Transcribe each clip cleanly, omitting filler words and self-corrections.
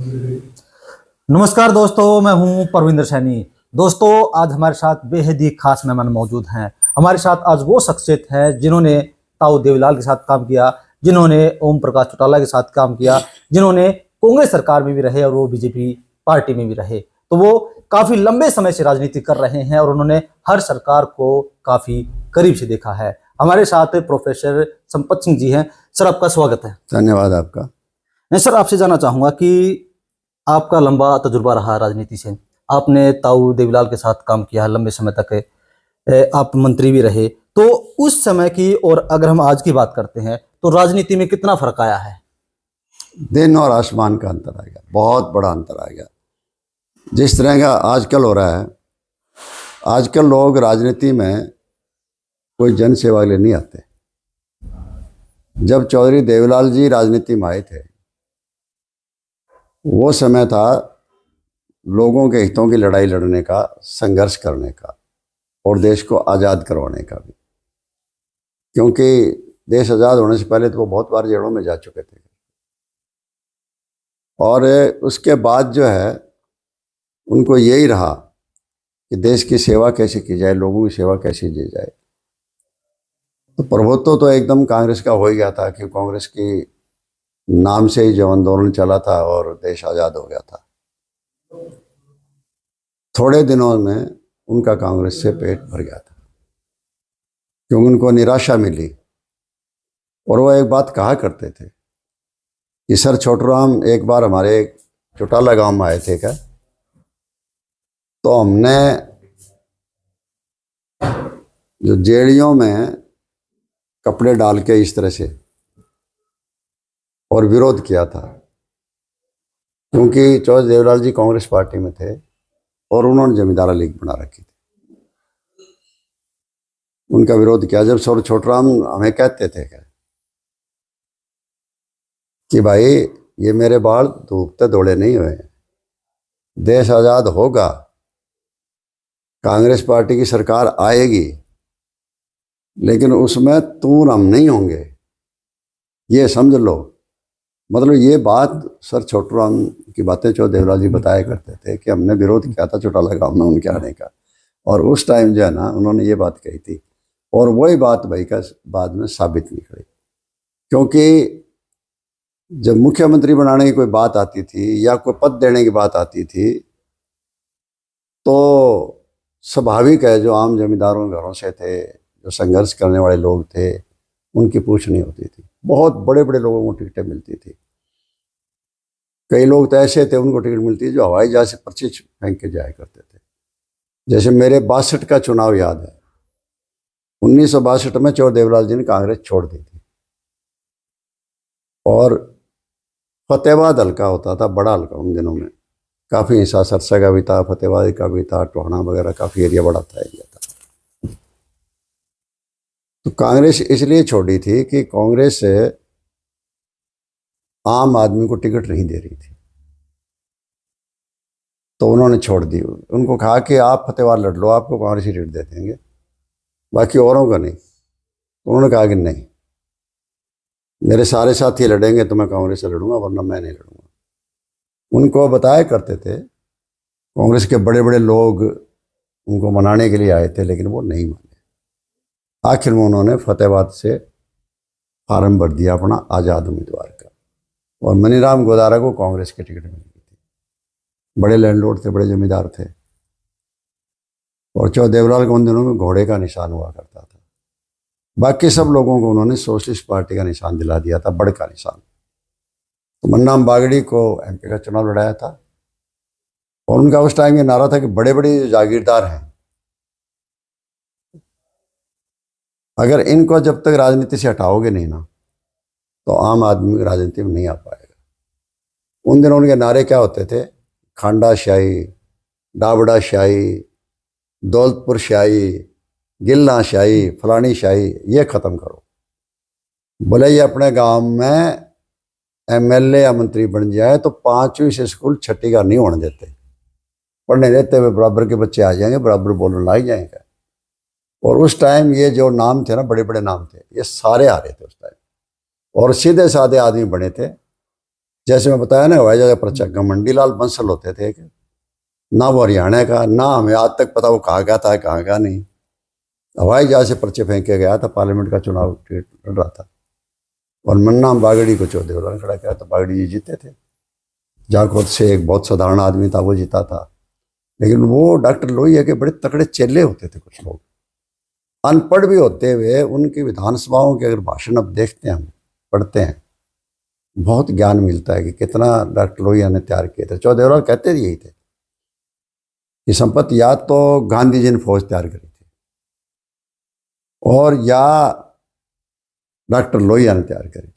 नमस्कार दोस्तों, मैं हूं परविंदर सैनी। दोस्तों, आज हमारे साथ बेहद ही खास मेहमान मौजूद हैं। हमारे साथ आज वो शख्सियत है जिन्होंने ताऊ देवीलाल के साथ काम किया, जिन्होंने ओम प्रकाश चौटाला के साथ काम किया, जिन्होंने कांग्रेस सरकार में भी रहे और वो बीजेपी पार्टी में भी रहे। तो वो काफी लंबे समय से राजनीति कर रहे हैं और उन्होंने हर सरकार को काफी करीब से देखा है। हमारे साथ प्रोफेसर संपत सिंह जी हैं। सर, आपका स्वागत है। धन्यवाद आपका। मैं सर आपसे जानना चाहूंगा कि आपका लंबा तजुर्बा रहा राजनीति से। आपने ताऊ देवीलाल के साथ काम किया लंबे समय तक, आप मंत्री भी रहे। तो उस समय की और अगर हम आज की बात करते हैं तो राजनीति में कितना फर्क आया है? दिन और आसमान का अंतर आ गया, बहुत बड़ा अंतर आ गया। जिस तरह का आजकल हो रहा है, आजकल लोग राजनीति में कोई जन सेवा के लिए नहीं आते। जब चौधरी देवीलाल जी राजनीति में आए थे, वो समय था लोगों के हितों की लड़ाई लड़ने का, संघर्ष करने का और देश को आज़ाद करवाने का भी। क्योंकि देश आज़ाद होने से पहले तो वो बहुत बार जेलों में जा चुके थे और उसके बाद जो है उनको यही रहा कि देश की सेवा कैसे की जाए, लोगों की सेवा कैसे की जाए। तो प्रभुत्व तो एकदम कांग्रेस का हो ही गया था कि कांग्रेस की नाम से ही जो आंदोलन चला था और देश आज़ाद हो गया था। थोड़े दिनों में उनका कांग्रेस से पेट भर गया था क्योंकि उनको निराशा मिली। और वो एक बात कहा करते थे कि सर छोटूराम एक बार हमारे चौटाला गांव में आए थे क्या, तो हमने जो जेड़ियों में कपड़े डाल के इस तरह से और विरोध किया था, क्योंकि चौधरी देवीलाल जी कांग्रेस पार्टी में थे और उन्होंने जमींदारा लीग बना रखी थी। उनका विरोध किया। जब सर छोटूराम हमें कहते थे कि भाई ये मेरे बाल धूपते दौड़े नहीं हुए, देश आज़ाद होगा, कांग्रेस पार्टी की सरकार आएगी, लेकिन उसमें तू हम नहीं होंगे, ये समझ लो। मतलब ये बात सर छोटूराम की बातें चौधरी देवीलाल जी बताया करते थे कि हमने विरोध किया था चौटाला गांव में उनके आने का, और उस टाइम जो है ना उन्होंने ये बात कही थी और वही बात भाई का बाद में साबित निकली। क्योंकि जब मुख्यमंत्री बनाने की कोई बात आती थी या कोई पद देने की बात आती थी तो स्वाभाविक है जो आम जमींदारों के घरों से थे, जो संघर्ष करने वाले लोग थे, उनकी पूछ नहीं होती थी। बहुत बड़े बड़े लोगों को टिकटें मिलती थी। कई लोग तो ऐसे थे उनको टिकट मिलती थी जो हवाई जहाज से पर्ची फेंक के जाया करते थे। जैसे मेरे 62 का चुनाव याद है। 1962 में चौधरी देवीलाल जी ने कांग्रेस छोड़ दी थी और फतेहाबाद हल्का होता था, बड़ा हल्का उन दिनों में, काफ़ी हिस्सा सरसा का भी था, फतेहाबाद का भी था, टोहाना वगैरह काफ़ी एरिया बड़ा था, एरिया था। तो कांग्रेस इसलिए छोड़ी थी कि कांग्रेस आम आदमी को टिकट नहीं दे रही थी, तो उन्होंने छोड़ दी। उनको कहा कि आप फतेहाबाद लड़ लो, आपको कांग्रेस ही टिकट दे देंगे, बाकी औरों का नहीं। तो उन्होंने कहा कि नहीं, मेरे सारे साथी लड़ेंगे तो मैं कांग्रेस से लड़ूंगा, वरना मैं नहीं लड़ूंगा। उनको बताया करते थे, कांग्रेस के बड़े बड़े लोग उनको मनाने के लिए आए थे, लेकिन वो नहीं माने। आखिर में उन्होंने फतेहाबाद से फार्म भर दिया अपना आज़ाद उम्मीदवार का, और मनीराम गोदारा को कांग्रेस की टिकट मिल गई थी। बड़े लैंडलॉर्ड थे, बड़े जमींदार थे, और चौधरी देवीलाल को उन दिनों में घोड़े का निशान हुआ करता था। बाकी सब लोगों को उन्होंने सोशलिस्ट पार्टी का निशान दिला दिया था, बड़ का निशान। तो मन्नाम बागड़ी को एमपी का चुनाव लड़ाया था और उनका उस टाइम ये नारा था कि बड़े बड़े जागीरदार हैं, अगर इनको जब तक राजनीति से हटाओगे नहीं ना तो आम आदमी राजनीति में नहीं आ पाएगा। उन दिनों उनके नारे क्या होते थे? खांडा शाही, डाबड़ा शाही, दौलतपुर शाही, गिलना शाही, फलानी शाही, ये ख़त्म करो। बोले ये अपने गांव में एमएलए या मंत्री बन जाए तो 5वीं से स्कूल 6ठी का नहीं होने देते, पढ़ने देते हुए बराबर के बच्चे आ जाएंगे, बराबर बोलने लग जाएंगे। और उस टाइम ये जो नाम थे ना, बड़े बड़े नाम थे, ये सारे आ रहे थे उस टाइम, और सीधे साधे आदमी बने थे। जैसे मैं बताया ना, हवाई जहाज पर्चा घमंडी लाल बंसल होते थे कि ना वो हरियाणा का, ना हमें आज तक पता वो कहाँ का था कहाँ का नहीं। हवाई जहाज से पर्चे फेंक के गया था, पार्लियामेंट का चुनाव लड़ रहा था और मन्ना बागड़ी को चौधरी खड़ा किया तो बागड़ी जी जीते थे। जाखोद से एक बहुत साधारण आदमी था, वो जीता था। लेकिन वो डॉक्टर लोहिया के बड़े तकड़े चेले होते थे कुछ लोग, अनपढ़ भी होते हुए उनकी विधानसभाओं के अगर भाषण अब देखते हैं, हम पढ़ते हैं, बहुत ज्ञान मिलता है कि कितना डॉक्टर लोहिया ने तैयार किए थे। चौधरी कहते यही थे कि संपत्ति या तो गांधी जी ने फौज तैयार करी थी और या डॉक्टर लोहिया ने तैयार करी थी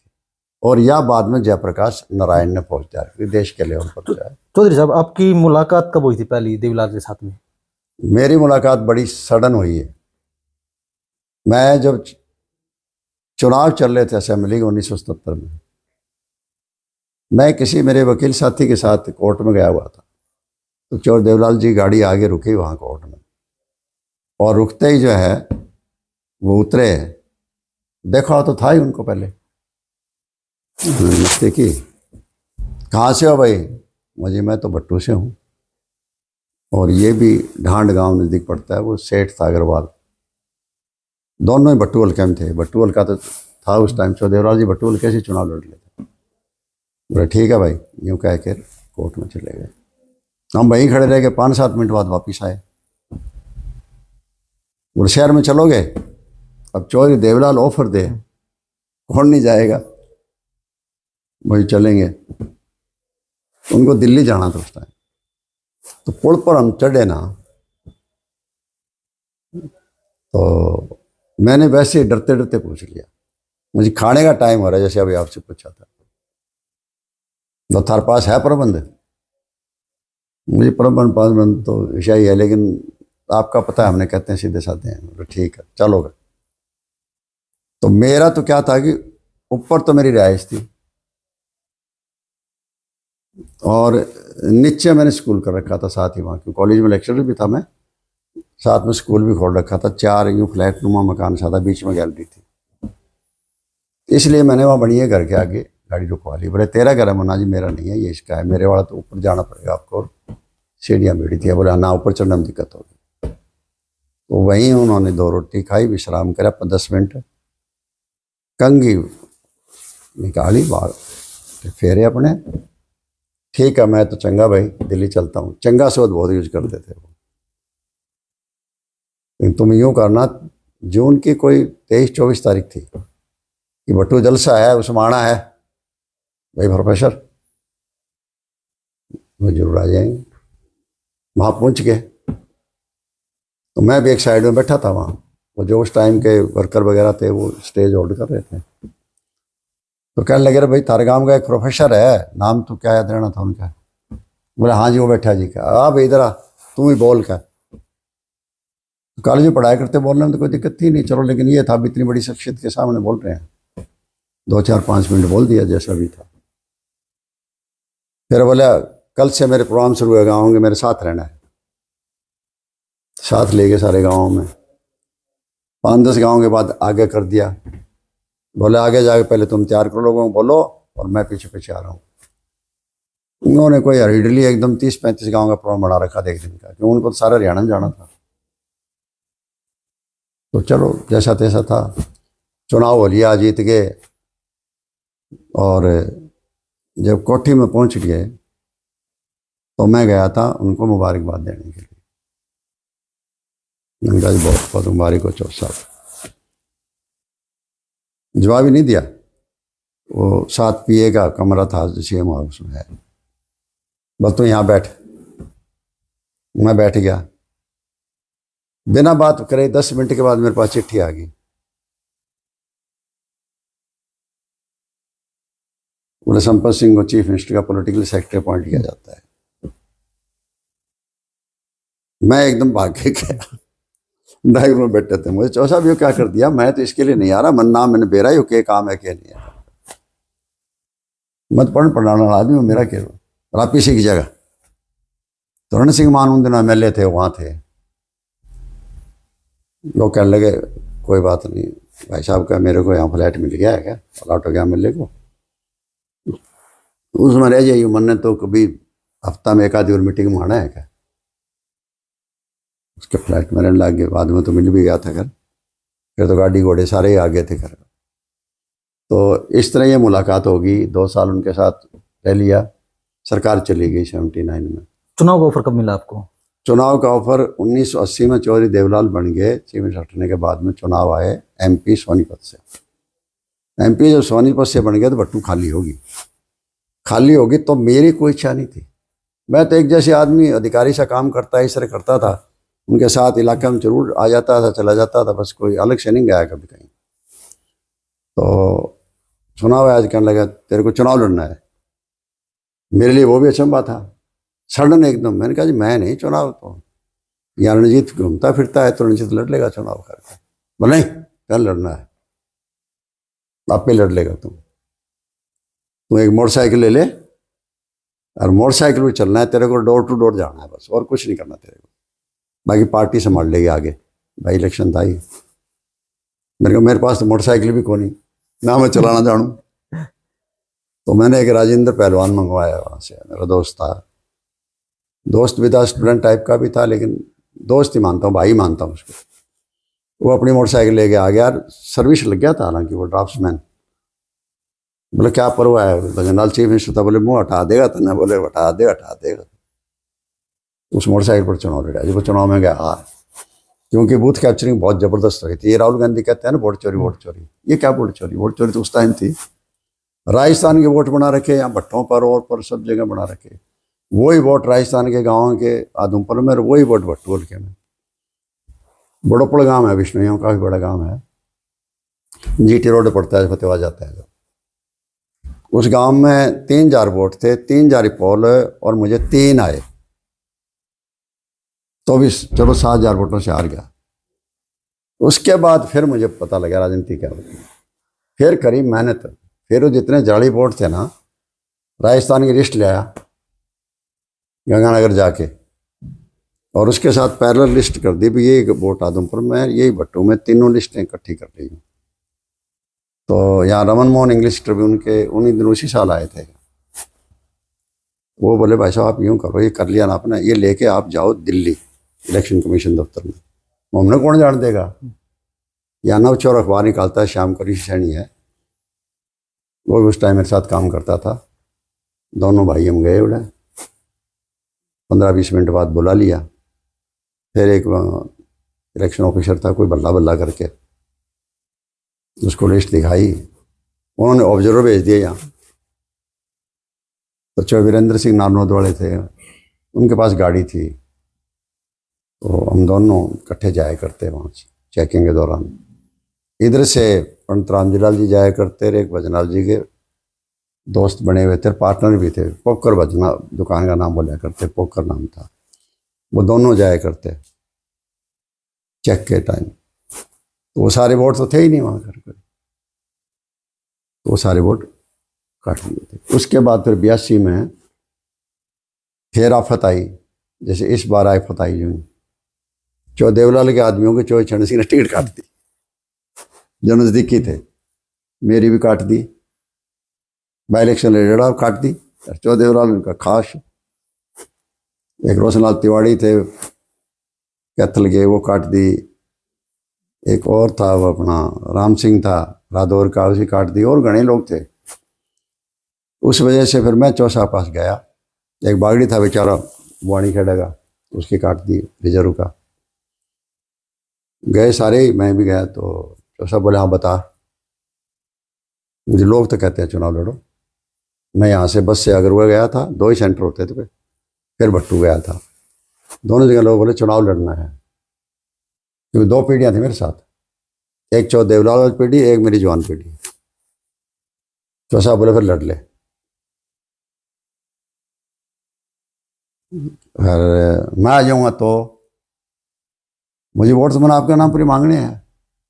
और या बाद में जयप्रकाश नारायण ने फौज तैयार करी देश के लेवल पर जो है। चौधरी साहब, आपकी मुलाकात कब हुई थी पहली देवीलाल के साथ में? मेरी मुलाकात बड़ी सडन हुई है। मैं जब चुनाव चल रहे थे असेंबली के 1977 में, मैं किसी मेरे वकील साथी के साथ कोर्ट में गया हुआ था। तो चौधरी देवलाल जी गाड़ी आगे रुकी वहाँ कोर्ट में, और रुकते ही जो है वो उतरे, देखा तो था ही उनको पहले। नमस्ते की, कहाँ से हो भाई? मुझे, मैं तो भट्टू से हूँ, और ये भी ढांड गांव नज़दीक पड़ता है, वो सेठ था अग्रवाल। दोनों ही भट्टू हल्के में थे। भट्टू हल्का तो था उस टाइम, चौधरी देवलाल जी भट्टू हल्के से चुनाव लड़ लेते। बोले ठीक है भाई, यूँ कह कर कोर्ट में चले गए। हम वहीं खड़े रह गए, 5-7 मिनट बाद वापिस आए। बोले शहर में चलोगे? अब चौधरी देवलाल ऑफर दे, कौन नहीं जाएगा? वही चलेंगे। उनको दिल्ली जाना था उस टाइम। तो पुल पर हम चढ़े ना, तो मैंने वैसे डरते डरते पूछ लिया, मुझे खाने का टाइम हो रहा है, जैसे अभी आपसे पूछा था, तो थार पास है प्रबंध? मुझे प्रबंध तो विषय ही है, लेकिन आपका पता है, हमने कहते हैं सीधे साधे हैं। ठीक है चलोगे। तो मेरा तो क्या था कि ऊपर तो मेरी रिहाइश थी और नीचे मैंने स्कूल कर रखा था साथ ही, वहाँ की कॉलेज में लेक्चरर भी था मैं, साथ में स्कूल भी खोल रखा था। 4 यूँ फ्लैट नुमा मकान सा था, बीच में गैलरी थी। इसलिए मैंने वहाँ बढ़िया घर के आगे गाड़ी रुकवा ली। बोले तेरा घर है? मना जी मेरा नहीं है, ये इसका है। मेरे वाला तो ऊपर जाना पड़ेगा आपको, सीढ़ियाँ बेड़ी थी। बोले ना, ऊपर चढ़ने में दिक्कत होगी। तो वहीं उन्होंने 2 रोटी खाई, विश्राम करा 10 मिनट, कंघी निकाली बाहर, फेरे अपने। ठीक है, मैं तो चंगा भाई दिल्ली चलता हूँ। चंगा शब्द बहुत यूज करते थे वो। लेकिन तुम यूँ करना, जून की कोई 23-24 तारीख थी कि भट्टू जलसा है, उसमें आना है भाई प्रोफेसर, वो जरूर आ जाएंगे। वहाँ पहुँच गए तो मैं भी एक साइड में बैठा था वहाँ। वो जो उस टाइम के वर्कर वगैरह थे वो स्टेज होल्ड कर रहे थे। तो कहने लगे रे भाई, तारे गाँव का एक प्रोफेसर है, नाम तो क्या याद रहना था उनका? बोले हाँ जी वो बैठा जी का। आ भाई इधर आ, तू ही बोल का। तो कॉलेज में पढ़ाई करते बोलने में तो कोई दिक्कत थी नहीं, चलो। लेकिन ये था, अब इतनी बड़ी शख्सियत के सामने बोल रहे हैं, 2-4-5 मिनट बोल दिया जैसा भी था। फिर बोला कल से मेरे प्रोग्राम शुरू हुए, गाँव होंगे, मेरे साथ रहना है। साथ ले गए सारे गाँव में, 5-10 गाँव के बाद आगे कर दिया। बोले आगे जाके पहले तुम तैयार करो, लोगों को बोलो, और मैं पीछे पीछे आ रहा हूँ। उन्होंने कोई हरीडली एकदम 30-35 गाँव का प्रोग्राम बना रखा था एक दिन का, क्योंकि उनको तो सारा हरियाणा में जाना था। तो चलो जैसा तैसा था, चुनाव हो लिया, जीत गए। और जब कोठी में पहुंच गए तो मैं गया था उनको मुबारकबाद देने के लिए। मैंने कहा जी बहुत बहुत मुबारक हो चौधरी साहब। जवाब ही नहीं दिया। वो 7 PA का कमरा था CM हाउस में है, बस तो यहाँ बैठ। मैं बैठ गया, बिना बात करे 10 मिनट के बाद मेरे पास चिट्ठी आ गई। बोले संपत सिंह को चीफ मिनिस्टर का पॉलिटिकल सेक्रेटरी अपॉइंट किया जाता है। मैं एकदम भाग के गया, ड्राइवर में बैठे थे। मुझे चौसा भी क्या कर दिया, मैं तो इसके लिए नहीं आ रहा, मन नाम मैंने बेरा ही के काम है, क्या नहीं है, मत पढ़ाने वाला आदमी मेरा क्या। रापी सिंह की जगह तरुण सिंह मान उन दिनों MLA थे, वहाँ थे। लोग कहने लगे कोई बात नहीं भाई साहब का, मेरे को यहाँ फ्लैट मिल गया है क्या, अलॉट हो गया MLA को। उसमें रह जाइए मन ने तो कभी हफ्ता में एक आधी और मीटिंग में आना है क्या। उसके फ्लैट में रहने लग गए, बाद में तो मिल भी गया था घर, फिर तो गाड़ी घोड़े सारे ही आ गए थे घर। तो इस तरह ये मुलाकात होगी, 2 साल उनके साथ रह लिया। सरकार चली गई 79 में। चुनाव का ऑफर कब मिला आपको? चुनाव का ऑफर 1980 में चौधरी देवलाल बन गए, चीफ मिनिस्टर हटने के बाद में चुनाव आए MP सोनीपत से। MP जब सोनीपत से बन गया तो भट्टू खाली होगी तो मेरी कोई इच्छा नहीं थी। मैं तो एक जैसे आदमी अधिकारी सा काम करता है, इस तरह करता था, उनके साथ इलाके में जरूर आ जाता था, चला जाता था, बस कोई अलग से नहीं गया कभी कहीं। तो चुनाव आज कहने लगा तेरे को चुनाव लड़ना है। मेरे लिए वो भी अचंभा था, सडन एकदम। मैंने कहा जी मैं नहीं, चुनाव तो यहाँ रणजीत घूमता फिरता है तो रणजीत लड़ लेगा चुनाव करके। बोले नहीं, कल लड़ना है, आप पे लड़ लेगा तू एक मोटरसाइकिल ले ले और मोटरसाइकिल पे चलना है, तेरे को डोर टू डोर जाना है बस, और कुछ नहीं करना तेरे को, बाकी पार्टी संभाल लेगी आगे। भाई इलेक्शन था ही, मेरे पास तो मोटरसाइकिल भी कोई नहीं, ना मैं चलाना जानूँ। तो मैंने एक राजेंद्र पहलवान मंगवाया वहाँ से, मेरा दोस्त था, दोस्त भी था, स्टूडेंट टाइप का भी था, लेकिन दोस्त ही मानता हूँ, भाई मानता हूँ उसको। वो अपनी मोटरसाइकिल लेके आ गया, सर्विस लग गया था हालांकि, वो ड्राफ्ट्समैन। बोले क्या परवाह है, जनरल चीफ मिनिस्टर था, बोले मुँह हटा देगा तो ना, बोले हटा देगा। उस मोटरसाइकिल पर चुनाव लड़ा, जब वो चुनाव में गया हार, क्योंकि बूथ कैप्चरिंग बहुत ज़बरदस्त रही थी। ये राहुल गांधी कहते हैं ना वोट चोरी, ये क्या वोट चोरी तो उस टाइम थी। राजस्थान के वोट बना रखे, यहाँ भट्टों पर और पर सब जगह बना रखे, वही वोट राजस्थान के गाँव के आदमपुर में, वही वोट भट्टोल के में। बड़ोपड़ गांव है, विष्णुइयों का भी बड़ा गांव है, GT रोड पड़ता है, फतेहाबाद जाता है। उस गांव में 3000 वोट थे, 3000 पोल, और मुझे 3 आए, तो भी चलो 7000 वोटों से हार गया। उसके बाद फिर मुझे पता लगा राजनीति क्या होती है, फिर करी मेहनत, फिर वो जितने जाली वोट थे ना, राजस्थान की लिस्ट ले आया गंगानगर जाके, और उसके साथ पैरेलल लिस्ट कर दी भी, ये वोट आदमपुर में, यही भट्टू में, तीनों लिस्टें इकट्ठी कर रही हूँ। तो यहाँ रमन मोहन इंग्लिश ट्रिब्यून के उन्हीं दिन उसी साल आए थे, वो बोले भाई साहब आप यूँ करो, ये कर लिया ना आपने, ये लेके आप जाओ दिल्ली इलेक्शन कमीशन दफ्तर में। हमने कौन जान देगा, या नवचौर अखबार निकालता है, श्याम करी सैनी है, वो भी उस टाइम मेरे साथ काम करता था। दोनों भाई हम गए, उड़े 15-20 मिनट बाद बुला लिया। फिर एक इलेक्शन ऑफिसर था कोई बल्ला बल्ला करके, उसको लिस्ट दिखाई, उन्होंने ऑब्जर्वर भेज दिया यहाँ। तो चाहे वीरेंद्र सिंह नारनौद वाले थे, उनके पास गाड़ी थी, तो हम दोनों इकट्ठे जाया करते वहाँ चेकिंग के दौरान। इधर से पंडित रामजीलाल जी जाया करते रहे, एक भजनलाल जी के दोस्त बने हुए थे, पार्टनर भी थे, पोकर भजना दुकान का नाम बोला करते, पोकर नाम था, वो दोनों जाया करते चेक के टाइम। तो वो सारे वोट तो थे ही नहीं वहाँ घर पर, तो वो सारे वोट काट लिए थे। उसके बाद फिर 82 में फिर आफत आई, जैसे इस बार आफत आई जो देवलाल के आदमियों के चौधरी चरण सिंह ने टिकट काट दी, जो नज़दीकी थे, मेरी भी काट दी, बाई इलेक्शन लड़ा काट दी। चौधरी देवलाल उनका खास, एक रोशनलाल तिवाड़ी थे कैथल के, वो काट दी। एक और था वो अपना राम सिंह था रादौर का, उसी काट दी, और घने लोग थे। उस वजह से फिर मैं चौसा पास गया, एक बागड़ी था बेचारा वाणी खेड़ेगा, उसकी काट दी रिजर्व का। गए सारे ही, मैं भी गया, तो चौसा बोले हाँ बता, मुझे लोग तो कहते हैं चुनाव लड़ो। मैं यहाँ से बस से अगर हुआ गया था, 2 ही सेंटर होते थे, फिर भट्टू गया था, दोनों जगह लोग बोले चुनाव लड़ना है, क्योंकि 2 पीढ़ियाँ थी मेरे साथ, एक चौधरी देवलाल वाली पीढ़ी, एक मेरी जवान पीढ़ी। चौसा बोले फिर लड़ ले। फिर मैं आ जाऊँगा तो मुझे वोट तो मैंने आपके नाम पूरी मांगने हैं,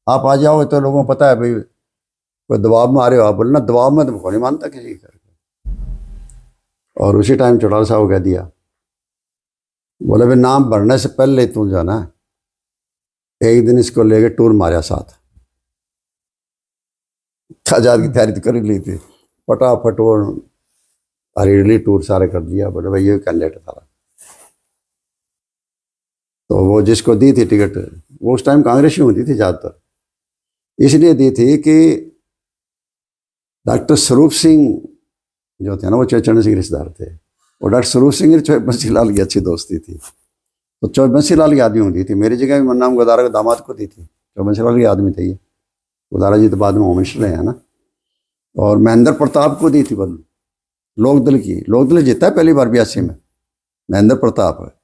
आप आ जाओगे तो लोगों को पता है भाई कोई दबाव में आ रहे हो, आप बोले ना दबाव में तो नहीं मानता किसी करके। और उसी टाइम चौटाला साहब कह दिया, बोले भाई नाम भरने से पहले तू जाना, एक दिन इसको लेके टूर मारा साथ, आजाद की तैयारी तो कर ही ली थी, फटाफट वो हरियाली टूर सारे कर दिया, बोले भाई ये कैंडिडेट था। तो वो जिसको दी थी टिकट, वो उस टाइम कांग्रेस ही होती थी ज़्यादातर, इसलिए दी थी कि डॉक्टर स्वरूप सिंह जो थे ना, वो चरण सिंह रिश्तेदार थे, और डॉक्टर स्वरूप सिंह और चौबे बंसी लाल की अच्छी दोस्ती थी। तो चौबे बंसी लाल की आदमी होती थी, मेरी जगह भी मन्नाम गोदारा के दामाद को दी थी, चौबे बंसी लाल के आदमी थे ये, गोदारा जी तो बाद में होम मिनिस्टर रहे हैं ना। और महेंद्र प्रताप को दी थी बल, लोकदल की, लोकदल जीता है पहली बार 82 में, महेंद्र प्रताप है।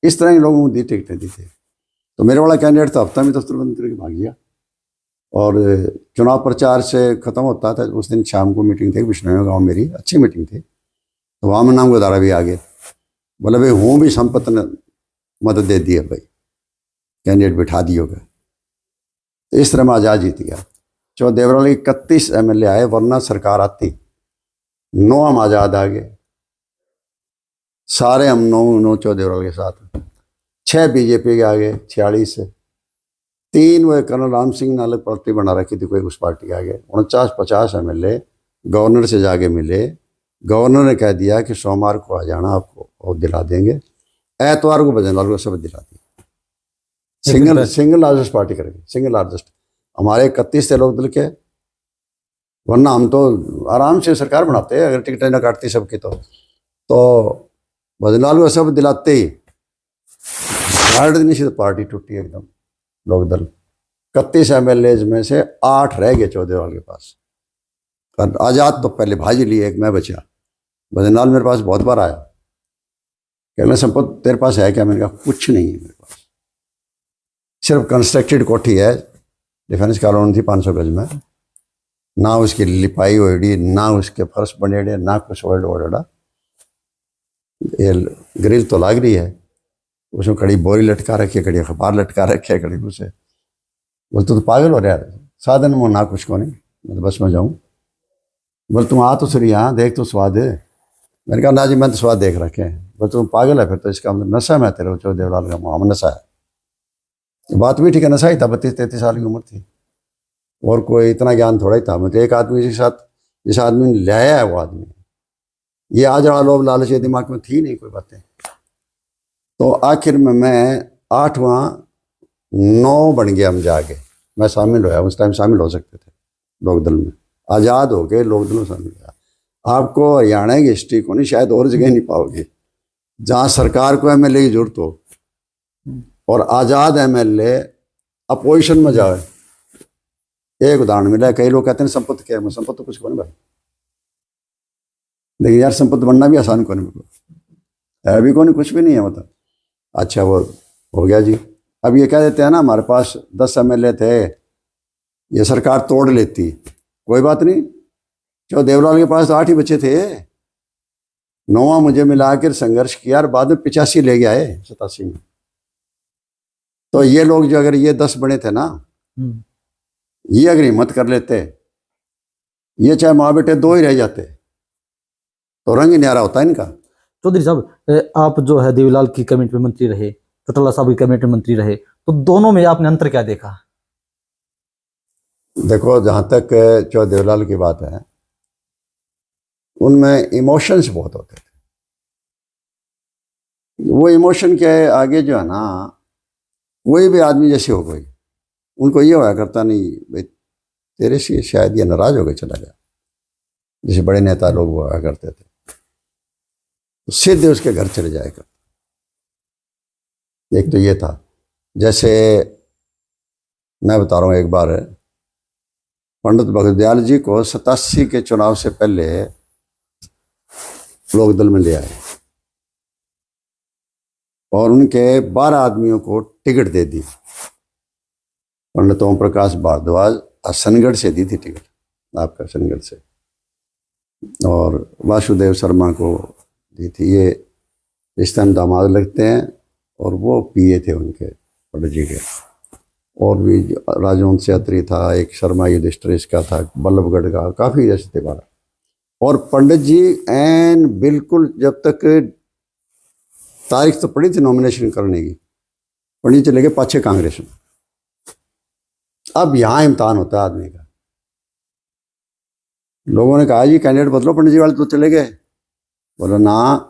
इस तरह के लोगों को दी टिकटें दी थी। तो मेरे वाला कैंडिडेट था, हफ्ता में दफ्तर बंद करके भाग गया। और चुनाव प्रचार से ख़त्म होता था, उस दिन शाम को मीटिंग थी बिश्नोई गाँव, मेरी अच्छी मीटिंग थी, तो वहाँ में नाम गोदारा भी आ गए, बोले भाई हूँ भी संपत ने मदद दे दी है भाई, कैंडिडेट बिठा दियोगे। तो इस तरह में आज़ाद जीत गया। देवराल 31 MLA आए, वरना सरकार आती 9 हम आज़ाद आ गए, सारे हम 9 देवराल के साथ, 6 बीजेपी के आ गए 46 से, 3 वो कर्नल राम सिंह ने अलग पार्टी बना रखी थी कोई, उस पार्टी के आ गए। 49-50 MLA गवर्नर से जाके मिले, गवर्नर ने कह दिया कि सोमवार को आ जाना, आपको और दिला देंगे, एतवार को भजनलाल को सब दिला दिया। सिंगल लार्जेस्ट पार्टी करेंगे, सिंगल लार्जेस्ट। हमारे 31 थे लोकदल के, वरना हम तो आराम से सरकार बनाते हैं अगर टिकटें ना काटती सबकी। तो भजनलाल को सब दिलाते ही 8 दिन से पार्टी टूटी एकदम, लोकदल 31 MLA में से 8 रह गए चौधरीवाल के पास। आज़ाद तो पहले भाजी लिए, एक मैं बचा। भजनलाल मेरे पास बहुत बार आया, कहना संपत तेरे पास है क्या? मैंने कहा कुछ नहीं है मेरे पास, सिर्फ कंस्ट्रक्टेड कोठी है, डिफेंस कॉलोनी थी 500 गज में, ना उसकी लिपाई ओढ़ी, ना उसके फर्श बनेड़े, ना कुछ ओढ़ा। ये ग्रिल तो लाग रही है, उसमें कड़ी बोरी लटका रखी है, कड़ी अखबार लटका रखे है, कड़ी उसे बोल तो पागल हो रहा है, साधन में ना कुछ को नहीं, मैं तो बस में जाऊँ। बोल तुम आ तो सही यहाँ देख तो स्वाद है। मैंने कहा ना जी मैं तो स्वाद देख रखे हैं। बोल तुम पागल है फिर तो, इसका मतलब नशा में तेरे चौधरी देवलाल का मुआम नशा है। बात भी ठीक है, नशा ही था, 32-33 साल की उम्र थी, और कोई इतना ज्ञान थोड़ा ही था। मतलब एक आदमी के साथ, जिस आदमी ने लाया है वो आदमी, ये आज वाला लोभ लालच ये दिमाग में थी नहीं कोई बातें। तो आखिर में मैं 8वां 9 बन गया, हम जाके मैं शामिल होया, उस टाइम शामिल हो सकते थे लोकदल में, आज़ाद हो गए लोकदल में शामिल हुआ। आपको हरियाणा की हिस्ट्री को नहीं शायद और जगह नहीं पाओगे जहाँ सरकार को MLA की जरूरत हो और आज़ाद MLA अपोजिशन में जाए। एक उदाहरण मिला है, कई लोग कहते हैं संपत्ति क्या है, संपत्ति तो कुछ को नहीं भाई, लेकिन यार संपत्ति बनना भी आसान को नहीं, है भी को नहीं, कुछ भी नहीं है मतलब। अच्छा वो हो गया जी। अब ये कह देते हैं ना हमारे पास 10 MLA थे, ये सरकार तोड़ लेती, कोई बात नहीं, जो देवलाल के पास 8 ही बच्चे थे, 9वां मुझे मिलाकर संघर्ष किया और बाद में 85 ले गया है 87 में। तो ये लोग जो अगर ये 10 बने थे ना, ये अगर हिम्मत कर लेते, ये चाहे माँ बेटे 2 ही रह जाते, तो रंग ही न्यारा होता है इनका। चौधरी साहब, आप जो है देवीलाल की कैबिनेट में मंत्री रहे, चौटाला साहब की कैबिनेट में मंत्री रहे, तो दोनों में आपने अंतर क्या देखा? देखो जहाँ तक जो देवलाल की बात है, उनमें इमोशंस बहुत होते थे। वो इमोशन के आगे जो है ना, कोई भी आदमी जैसे हो गई, उनको ये होया करता नहीं भाई तेरे से शायद ये नाराज हो गए चला गया, जैसे बड़े नेता लोग हुआ करते थे, तो सीधे उसके घर चले जाया करते। एक तो ये था, जैसे मैं बता रहा हूँ, एक बार पंडित भगत दयाल जी को 87 के चुनाव से पहले लोकदल में ले आए और उनके 12 आदमियों को टिकट दे दी। पंडित ओम प्रकाश भारद्वाज हसनगढ़ से दी थी टिकट, आपका हसनगढ़ से, और वासुदेव शर्मा को दी थी। ये इस टाइम दामाद लगते हैं, और वो PA थे उनके पंडित जी के। और भी राजवंश यात्री था, एक शर्मा युधिष्ठिर का था, बल्लभगढ़ का, काफ़ी जैसे थे 12। और पंडित जी एन बिल्कुल, जब तक तारीख तो पड़ी थी नॉमिनेशन करने की, पंडित चले गए पाछे कांग्रेस में। अब यहाँ इम्तहान होता है आदमी का। लोगों ने कहा जी कैंडिडेट बदलो, पंडित जी वाले तो चले गए, बोला ना,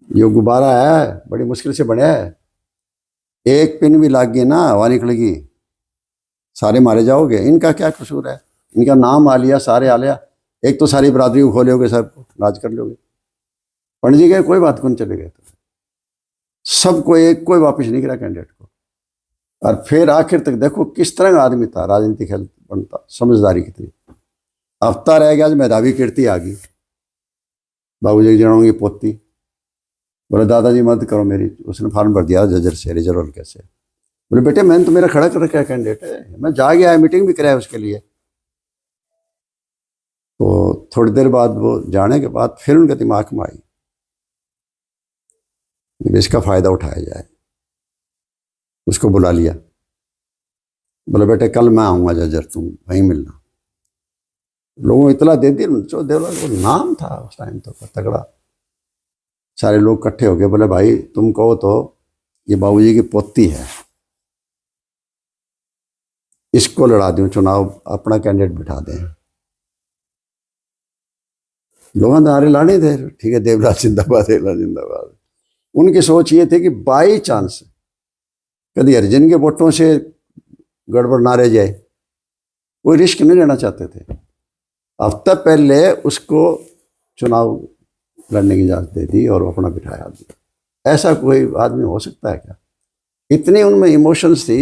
ये गुब्बारा है, बड़ी मुश्किल से बना है, एक पिन भी लाग गई ना, हवा निकलेगी, सारे मारे जाओगे। इनका क्या कसूर है? इनका नाम आ लिया, सारे आ लिया, एक तो सारी बरादरी को खोलोगे, सब राज कर लोगे। पंडित जी गए, कोई बात कौन चले गए, तो सबको एक कोई वापिस नहीं करा कैंडिडेट को। और फिर आखिर तक देखो किस तरह का आदमी था, राजनीति खेल बनता, समझदारी कितनी। हफ्ता रह गया, आज मेधावी कीर्ति आ गई, बाबूजी की जनाऊंगी पोती। बोले दादाजी मदद करो मेरी। उसने फॉर्म भर दिया जजर से, रिजर्व हल्के से। बोले बेटे मैंने तो मेरा खड़ा कर रखा है कैंडिडेट है, मैं जा गया है, मीटिंग भी कराया उसके लिए। तो थोड़ी देर बाद वो जाने के बाद फिर उनके दिमाग में आई इसका फायदा उठाया जाए। उसको बुला लिया, बोले बेटे कल मैं आऊंगा जजर, तुम वहीं मिलना। लोगों को इतला दे दी, जो देवलाल को नाम था उस टाइम तो तगड़ा। सारे लोग इकट्ठे हो गए, बोले भाई तुम कहो तो ये बाबूजी की पोती है, इसको लड़ा दूं चुनाव, अपना कैंडिडेट बिठा दें। लोगों ने नारे लाने थे, ठीक है देवलाल जिंदाबाद, देवलाल जिंदाबाद। उनकी सोच ये थी कि बाई चांस कभी हरिजन के वोटों से गड़बड़ ना रह जाए, कोई रिस्क नहीं लेना चाहते थे। हफ्ता पहले उसको चुनाव लड़ने की इजाजत दे दी और अपना बिठाया दिया। ऐसा कोई आदमी हो सकता है क्या? इतनी उनमें इमोशंस थी।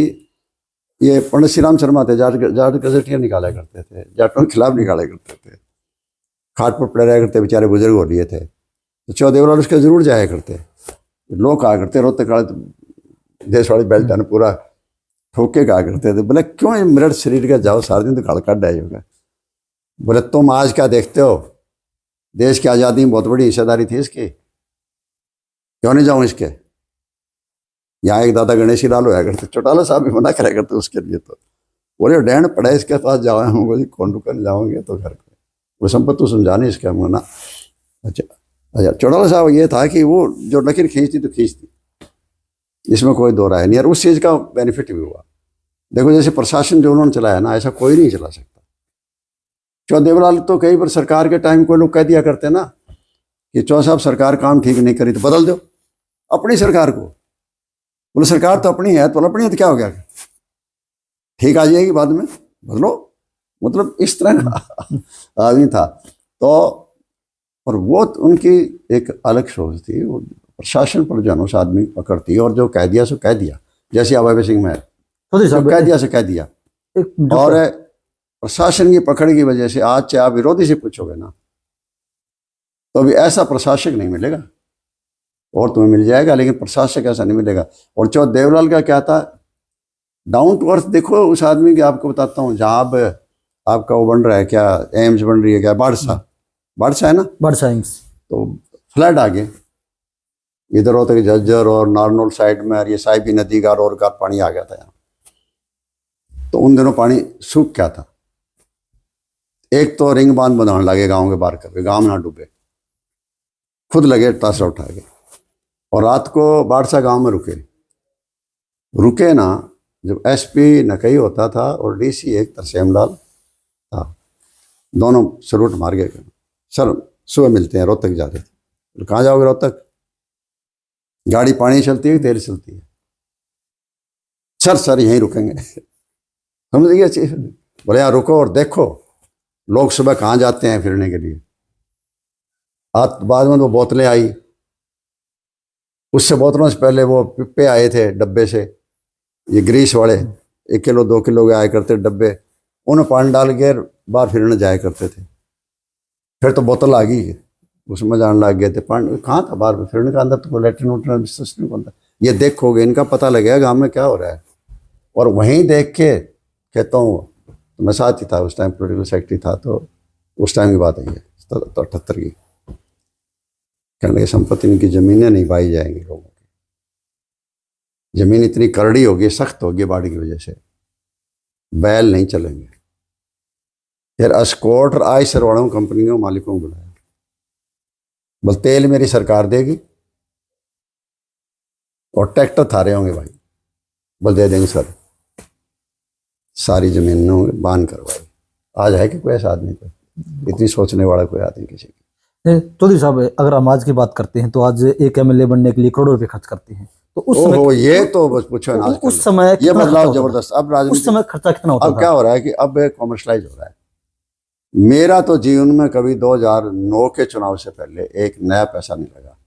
ये पंडित श्री राम शर्मा थे, जाट गजटियाँ निकाला करते थे, जाटों के खिलाफ निकाला करते थे, खाट पर पड़े रहा करते, बेचारे बुजुर्ग हो लिए थे। तो चौदेवलाल उसके जरूर जाया करते, लोग कहा करते रोते काले देश वाली बेल्ट ने पूरा ठोके कहा करते थे। बोले क्यों मृत शरीर का जाओ, सारे दिन तो गड़ काट डाई होगा। बोले तुम आज क्या देखते हो, देश की आज़ादी में बहुत बड़ी हिस्सेदारी थी इसकी, क्यों नहीं जाऊं इसके। यहाँ एक दादा गणेशी लाल होया करते, चौटाला साहब भी मना करा करते उसके लिए। तो बोले डैन पड़ा इसके पास जाओ, हम बोले कौन रुकन जाओगे तो घर पे, वो संपत्ति तो समझा नहीं इसका मना। अच्छा चौटाला साहब ये था कि वो जो लकीर खींचती तो खींचती, इसमें कोई दो राय नहीं। और उस चीज़ का बेनिफिट भी हुआ। देखो जैसे प्रशासन जो उन्होंने चलाया ना, ऐसा कोई नहीं चला सकता। चौदेवलाल तो कई बार सरकार के टाइम कोई लोग कह दिया करते ना कि चौ साहब सरकार काम ठीक नहीं करी तो बदल दो अपनी सरकार को। बोले सरकार तो अपनी है, तो अपनी है तो क्या हो गया, ठीक आ जाएगी बाद में, बदलो। मतलब इस तरह का आदमी था। तो और वो उनकी एक अलग सोच थी। वो प्रशासन पर जो उस आदमी पकड़ती, और जो कह दिया सो कह दिया, जैसे अभय सिंह में कह दिया सो कह दिया। और प्रशासन की पकड़ की वजह से आज चाहे आप विरोधी से पूछोगे ना, तो अभी ऐसा प्रशासक नहीं मिलेगा, और तुम्हें मिल जाएगा लेकिन प्रशासक ऐसा नहीं मिलेगा। और चौथ देवलाल का क्या था, डाउन टू अर्थ। देखो उस आदमी की आपको बताता हूँ, जहाँ अब आपका वो बन रहा है क्या, एम्स बन रही है क्या, बाड़सा है ना, बाड़सा एम्स, तो फ्लड आ गए इधर होते कि झज्जर और नारनौल साइड में, और ये साहिबी नदी का और का पानी आ गया था यहाँ। तो उन दिनों पानी सूख गया था। एक तो रिंग बांध बनाने लगे गांव के बाहर करके, गांव ना डूबे, खुद लगे तासरा उठा के। और रात को बाड़सा गांव में रुके ना, जब एसपी नकई होता था और डीसी एक तरसेम लाल था, दोनों सलूट मार गए, सर सुबह मिलते हैं, रोहतक जा रहे थे। कहाँ जाओगे रोहतक, गाड़ी पानी चलती है तेल चलती है, सर यहीं रुकेंगे। समझ गया चीज। बोले यार रुको और देखो लोग सुबह कहाँ जाते हैं फिरने के लिए। बाद में वो बोतलें आई, उससे बोतलों से पहले वो पिप्पे आए थे डब्बे से, ये ग्रीस वाले 1 किलो 2 किलो के आए करते डब्बे, उन्हें पानी डाल के बाहर फिरने जाया करते थे। फिर तो बोतल आ गई, उसमें जाने लग गए थे। पानी कहाँ था बाहर फिरने का, अंदर तो लेटरिन उटरिन नहीं बनता। ये देखोगे इनका पता लगेगा गाँव में क्या हो रहा है। और वहीं देख के कहता हूँ, तो मैं साथ ही था उस टाइम, पोलिटिकल सेक्रेटरी था। तो उस टाइम की बात है ये 78 की। कहने लगे संपत्ति इनकी ज़मीनें नहीं पाई जाएंगी, लोगों की ज़मीन इतनी करड़ी होगी, सख्त होगी बाढ़ की वजह से, बैल नहीं चलेंगे। फिर अस्कोट और आयसर वालों कंपनियों मालिकों को बुलाया, बोल तेल मेरी सरकार देगी और ट्रैक्टर थारे होंगे भाई, बोल दे देंगे सर। सारी जमीनों बांध करवाई। आज है कि कोई ऐसा आदमी, कोई इतनी सोचने वाला कोई आदमी किसी की। चौधरी साहब, अगर हम आज की बात करते हैं तो आज एक एमएलए बनने के लिए करोड़ों रुपए खर्च करते हैं। तो उस समय ओहो, ये तो बस पूछो ना आजकल। उस समय ये कितना खर्चा बदलाव होता था? जबरदस्त। अब उस राजनीति, समय खर्चा कितना होता अब क्या था? हो रहा है कि अब कॉमर्शलाइज हो रहा है। मेरा तो जीवन में कभी 2009 के चुनाव से पहले एक नया पैसा नहीं लगा।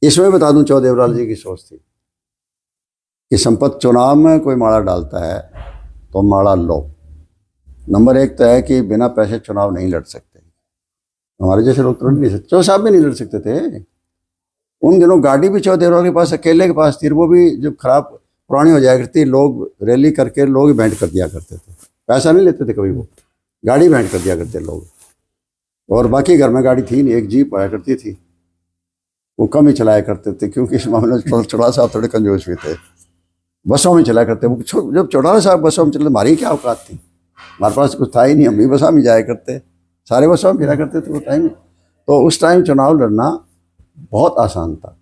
इसमें बता दूं, चौधरी देवलाल जी की सोच थी कि संपत्ति चुनाव में कोई माड़ा डालता है तो माड़ा लो। नंबर एक तो है कि बिना पैसे चुनाव नहीं लड़ सकते। हमारे जैसे लोग तो लड़ नहीं सकते, चौधरी साहब भी नहीं लड़ सकते थे। उन दिनों गाड़ी भी चौधरी देवलाल के पास अकेले के पास थी, वो भी जब खराब पुरानी हो जाया करती, लोग रैली करके लोग भेंट कर दिया करते थे, पैसा नहीं लेते थे कभी, वो गाड़ी भेंट कर दिया करते लोग। और बाकी घर में गाड़ी थी नहीं, एक जीप आया करती थी, वो कम ही चलाया करते थे, क्योंकि इस मामले में चौटाला साहब थोड़े कंजूस भी थे। बसों में चलाया करते वो, जब चौटाला साहब बसों में चलते, हमारी क्या औकात थी, हमारे पास कुछ था ही नहीं, हम भी बसों में जाया करते, सारे बसों में फिरा करते थे वो टाइम। तो उस टाइम चुनाव लड़ना बहुत आसान था।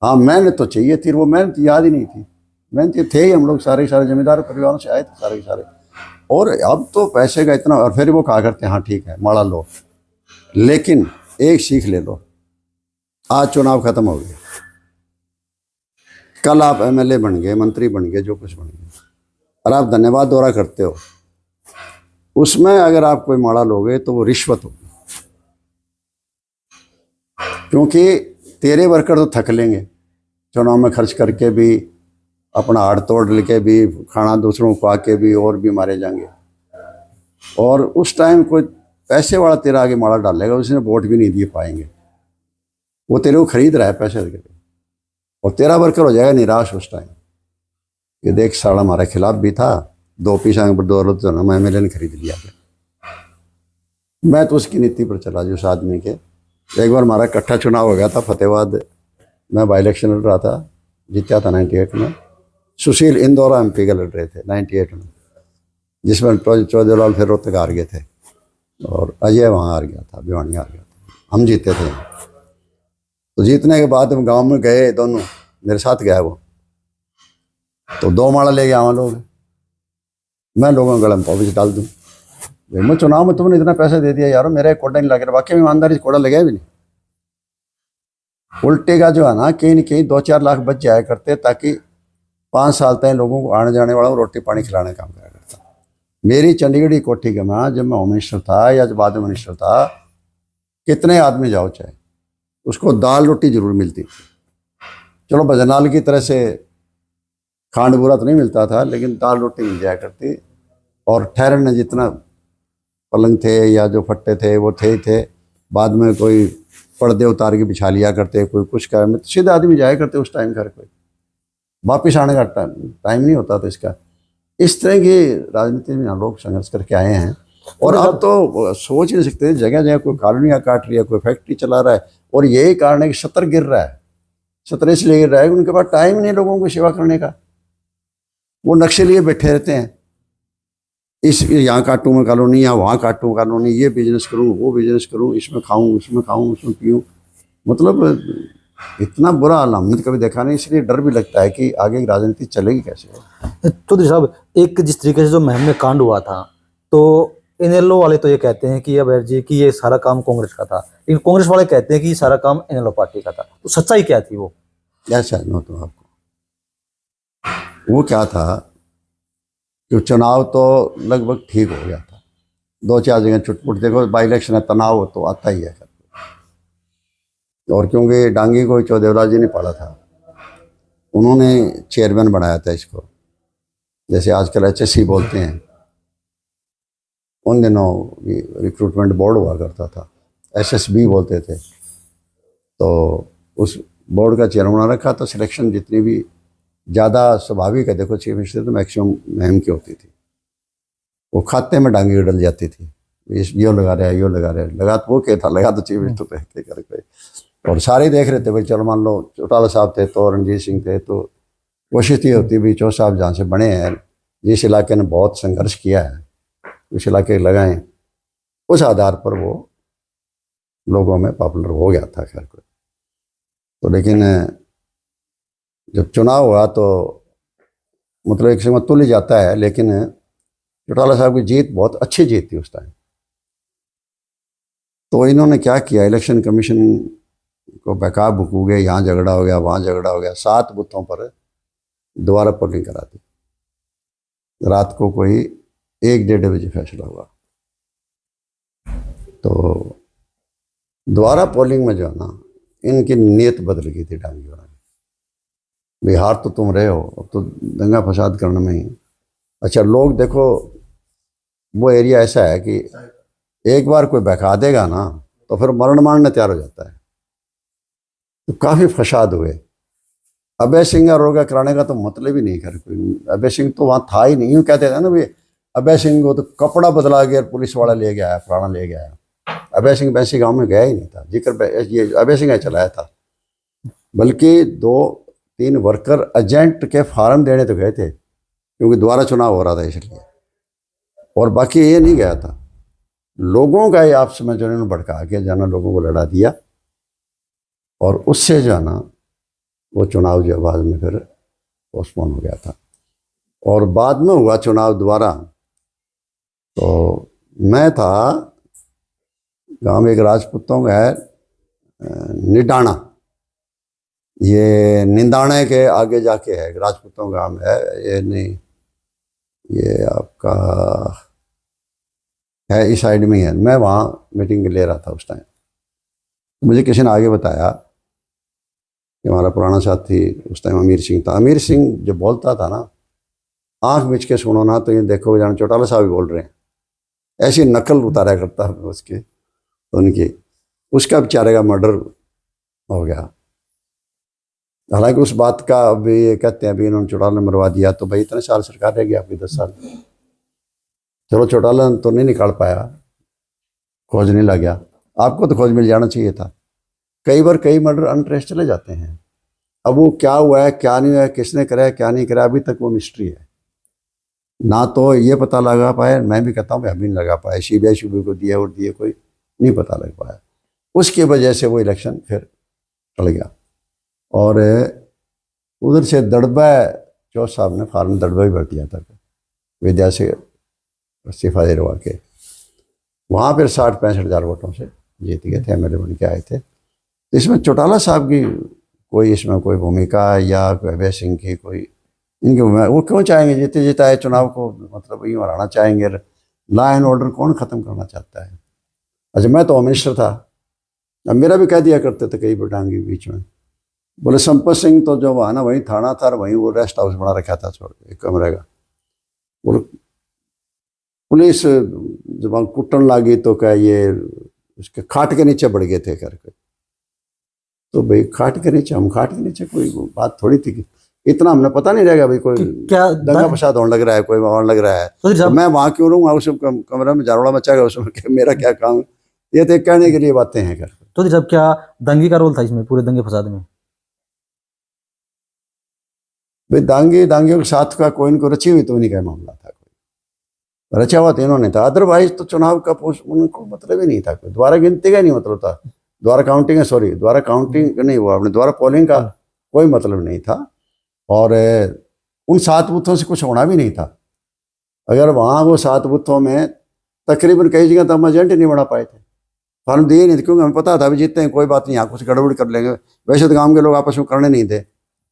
हाँ, मेहनत तो चाहिए थी, वो मेहनत याद ही नहीं थी। मेहनत थे ही हम लोग, सारे सारे जमींदार परिवारों से आए थे सारे के सारे। और अब तो पैसे का इतना, और फिर वो कहा करते हैं हाँ ठीक है माड़ा लो, लेकिन एक सीख ले लो, आज चुनाव खत्म हो गया, कल आप एमएलए बन गए, मंत्री बन गए, जो कुछ बन गए, और आप धन्यवाद दौरा करते हो, उसमें अगर आप कोई माड़ा लोगे तो वो रिश्वत होगी। क्योंकि तेरे वर्कर तो थक लेंगे चुनाव में खर्च करके भी, अपना हाड़ तोड़ लेके भी, खाना दूसरों को आके भी, और भी मारे जाएंगे। और उस टाइम कोई पैसे वाला तेरा आगे माड़ा डालेगा, उसने वोट भी नहीं दिए पाएंगे, वो तेरे को खरीद रहा है पैसे देके, और तेरा वर्कर हो जाएगा निराश उस टाइम कि देख साला हमारे खिलाफ भी था, दो पैसा बदौलत जो ना एमएलए ने खरीद लिया। मैं तो उसकी नीति पर चला जी, उस आदमी के। एक बार हमारा इकट्ठा चुनाव हो गया था फतेहाबाद, मैं बाई इलेक्शन लड़ रहा था, जीता था 98 में। सुशील इंदौरा एमपी के लड़ रहे थे 98 में, जिसमें चौधरी लाल फिर रोहतक हार गए थे, और अजय वहाँ हार गया था, भिवानी हार गया था, हम जीते थे। तो जीतने के बाद हम गांव में गए, दोनों मेरे साथ गया वो, तो 2 माड़ा ले गया वहाँ लोग, मैं लोगों को गले में पॉपिस डाल दूँ, मैं चुनाव में तुमने इतना पैसा दे दिया यारो, मेरा एक कोड़ा नहीं लगा, वाकई में ईमानदारी से कोड़ा लगा भी नहीं। उल्टे का जो है ना, कहीं न कहीं 2-4 लाख बच जाया करते, ताकि 5 साल तक लोगों को आने जाने वाला रोटी पानी खिलाने का काम करा करता। मेरी चंडीगढ़ की कोठी के में, जब मैं होम मिनिस्टर था या जब बाद में मिनिस्टर था, कितने आदमी जाओ चाहे, उसको दाल रोटी जरूर मिलती थी। चलो भजनाल की तरह से खांड बुरा तो नहीं मिलता था, लेकिन दाल रोटी मिल जाया करती। और ठहरने जितना पलंग थे या जो फट्टे थे वो थे ही थे, बाद में कोई पर्दे उतार के बिछा लिया करते, कोई कुछ कर, तो सीधे आदमी जाया करते उस टाइम घर, कोई वापिस आने का टाइम नहीं होता था इसका। इस तरह की राजनीति में हम लोग संघर्ष करके आए हैं। और अब तो सोच नहीं सकते, जगह जगह कोई कॉलोनियाँ काट रही है, कोई फैक्ट्री चला रहा है, और यही कारण है कि सत्र गिर रहा है। सत्र इसलिए गिर रहा है कि उनके पास टाइम नहीं लोगों को सेवा करने का, वो नक्शे लिए बैठे रहते हैं, इस यहाँ काटूँ मैं कॉलोनी, या वहाँ काटूँ कॉलोनी, ये बिजनेस करूँ वो बिजनेस करूँ, इसमें खाऊँ उसमें खाऊँ उसमें पीऊँ, मतलब इतना बुरा हाल हमने कभी देखा नहीं। इसलिए डर भी लगता है कि आगे की राजनीति चलेगी कैसे। चौधरी साहब, एक जिस तरीके से जो महम में कांड हुआ था, तो इनेलो वाले तो ये कहते हैं कि ये अभय कि ये सारा काम कांग्रेस का था, लेकिन कांग्रेस वाले कहते हैं कि ये सारा काम इनेलो पार्टी का था। तो सच्चाई क्या थी वो? ऐसा मैं तो आपको, वो क्या था कि चुनाव तो लगभग ठीक हो गया था, 2-4 जगह चुटपुट, देखो बाई इलेक्शन है, तनाव तो आता ही है। और क्योंकि डांगी को चौधरी देवलाल जी ने पाला था, उन्होंने चेयरमैन बनाया था इसको, जैसे आजकल एचएससी बोलते हैं, उन दिनों रिक्रूटमेंट बोर्ड हुआ करता था, एसएसबी बोलते थे। तो उस बोर्ड का चेयरमैन बना रखा, तो सिलेक्शन जितनी भी ज़्यादा स्वाभाविक है, देखो चीफ मिनिस्टर तो मैक्सिमम महम की होती थी, वो खाते में डांगी डल जाती थी, यो लगा रहा है यो लगा रहा है, लगा तो वो क्या था, लगा तो चीफ मिनिस्टर रहते कर। और सारे देख रहे थे भाई, चलो मान लो चौटाला साहब थे तो रणजीत सिंह थे, तो कोशिश ये होती भी चौ साहब जहाँ से बने हैं, जिस इलाके ने बहुत संघर्ष किया है, उस इलाके लगाएं, उस आधार पर वो लोगों में पॉपुलर हो गया था। खैर कोई तो, लेकिन जब चुनाव हुआ तो मतलब एक समय तुल जाता है, लेकिन चौटाला साहब की जीत बहुत अच्छी जीत थी उस टाइम। तो इन्होंने क्या किया, इलेक्शन कमीशन को बेकाब बुकू गए, यहाँ झगड़ा हो गया, वहाँ झगड़ा हो गया, 7 बूथों पर दोबारा पोलिंग करा दी। रात को कोई 1-1:30 बजे फैसला हुआ। तो दोबारा पोलिंग में जो है ना, इनकी नीयत बदल गई थी डांगी वाला की। बिहार तो तुम रहे हो, अब तो दंगा फसाद करने में ही। अच्छा, लोग देखो, वो एरिया ऐसा है कि एक बार कोई बहका देगा ना तो फिर मरण मारने तैयार हो जाता है। तो काफ़ी फसाद हुए। अभय सिंह और रोगा कराने का तो मतलब ही नहीं कर कोई। अभय सिंह तो वहाँ था ही नहीं। यूँ कहते थे ना भाई, अभय सिंह को तो कपड़ा बदला गया, पुलिस वाला ले गया, पुराना ले गया। अभय सिंह वैसे गांव में गया ही नहीं था, जिक्र ये अभय सिंह ने चलाया था। बल्कि 2-3 वर्कर एजेंट के फार्म देने तो गए थे, क्योंकि दोबारा चुनाव हो रहा था इसलिए। और बाकी ये नहीं गया था। लोगों का ये आपस में जो इन्होंने भड़का के जाना, लोगों को लड़ा दिया, और उससे जो है ना वो चुनाव जो बाद में फिर पोस्टपोन हो गया था। और बाद में हुआ चुनाव दोबारा। तो मैं था गांव में, एक राजपूतों का है निडाना, ये निंदाने के आगे जाके है, राजपूतों का गांव है ये। नहीं, ये आपका है इस साइड में ही है। मैं वहाँ मीटिंग ले रहा था उस टाइम। मुझे किसी ने आगे बताया कि हमारा पुराना साथी उस टाइम अमीर सिंह था। अमीर सिंह जब बोलता था ना, आंख मिच के सुनो ना तो ये देखो जान चौटाला साहब भी बोल रहे हैं, ऐसी नकल उतारा करता उसके उनकी। उसका बेचारे का मर्डर हो गया। हालांकि उस बात का अभी ये कहते हैं अभी इन्होंने चौटाला ने मरवा दिया, तो भाई इतने साल सरकार रह गई आपकी, 10 साल। चलो चौटाला तो नहीं निकाल पाया, खोज नहीं लग गया, आपको तो खोज मिल जाना चाहिए था। कई बार कई मर्डर अनट्रेस चले जाते हैं। अब वो क्या हुआ है, क्या नहीं हुआ है, किसने करा है, क्या नहीं करा, अभी तक वो मिस्ट्री है। ना तो ये पता लगा पाए, मैं भी कहता हूँ भाई अभी नहीं लगा पाए, CBI को दिया और दिए, कोई नहीं पता लग पाया। उसकी वजह से वो इलेक्शन फिर टल गया। और उधर से दड़बा चौथ साहब ने फार्म दड़बा भी भर दिया था विद्या से इस्तीफा दिलवा के। वहाँ फिर 60-65 हज़ार वोटों से जीत गए थे, MLA बन के आए थे। तो इसमें चौटाला साहब की कोई इसमें कोई भूमिका, या कोई अभय सिंह की कोई इनकी भूमिका, वो क्यों चाहेंगे जीते जिताए चुनाव को, मतलब यूँ हराना चाहेंगे। लॉ एंड ऑर्डर कौन ख़त्म करना चाहता है। अच्छा, मैं तो होम मिनिस्टर था, अब मेरा भी कह दिया करते थे कई बटांगी बीच में, बोले संपत सिंह तो जो वहाँ ना वहीं थाना था, वहीं वो रेस्ट हाउस बना रखा था छोड़ एक कमरे का। बोले पुलिस जब वहाँ कुटन लगी तो क्या ये उसके खाट के नीचे बढ़ गए थे करके। तो भाई खाट के नीचे, हम खाट के नीचे, कोई बात थोड़ी थी कि इतना हमने पता नहीं रहेगा भाई कोई क्या दंगा फसाद होने लग रहा है, कोई होने लग रहा है, तो मैं वहाँ क्यों रहूँगा, उस कमरे में जारोड़ा मचाएगा उसमें, मेरा क्या काम। ये तो कहने के लिए बातें हैं कर। तो जब क्या दंगे का रोल था इसमें, पूरे दंगे फसाद में? भाई दांगियों के साथ का कोई इनको रची हुई तो नहीं का मामला था, कोई रचा हुआ तो इन्होंने था। अदरवाइज तो चुनाव का उनको मतलब ही नहीं था, कोई दोबारा गिनती का नहीं मतलब था, दोबारा काउंटिंग नहीं हुआ, अपने दोबारा पोलिंग का कोई मतलब नहीं था। और उन 7 बूथों से कुछ होना भी नहीं था। अगर वहाँ वो 7 बूथों में तकरीबन कई जगह तो हम एजेंट ही नहीं बना पाए थे, फॉर्म दिए नहीं थे, क्योंकि हमें पता था अभी जीतते हैं कोई बात नहीं, यहाँ कुछ गड़बड़ कर लेंगे। वैसे तो गाँव के लोग आपस में करने नहीं थे,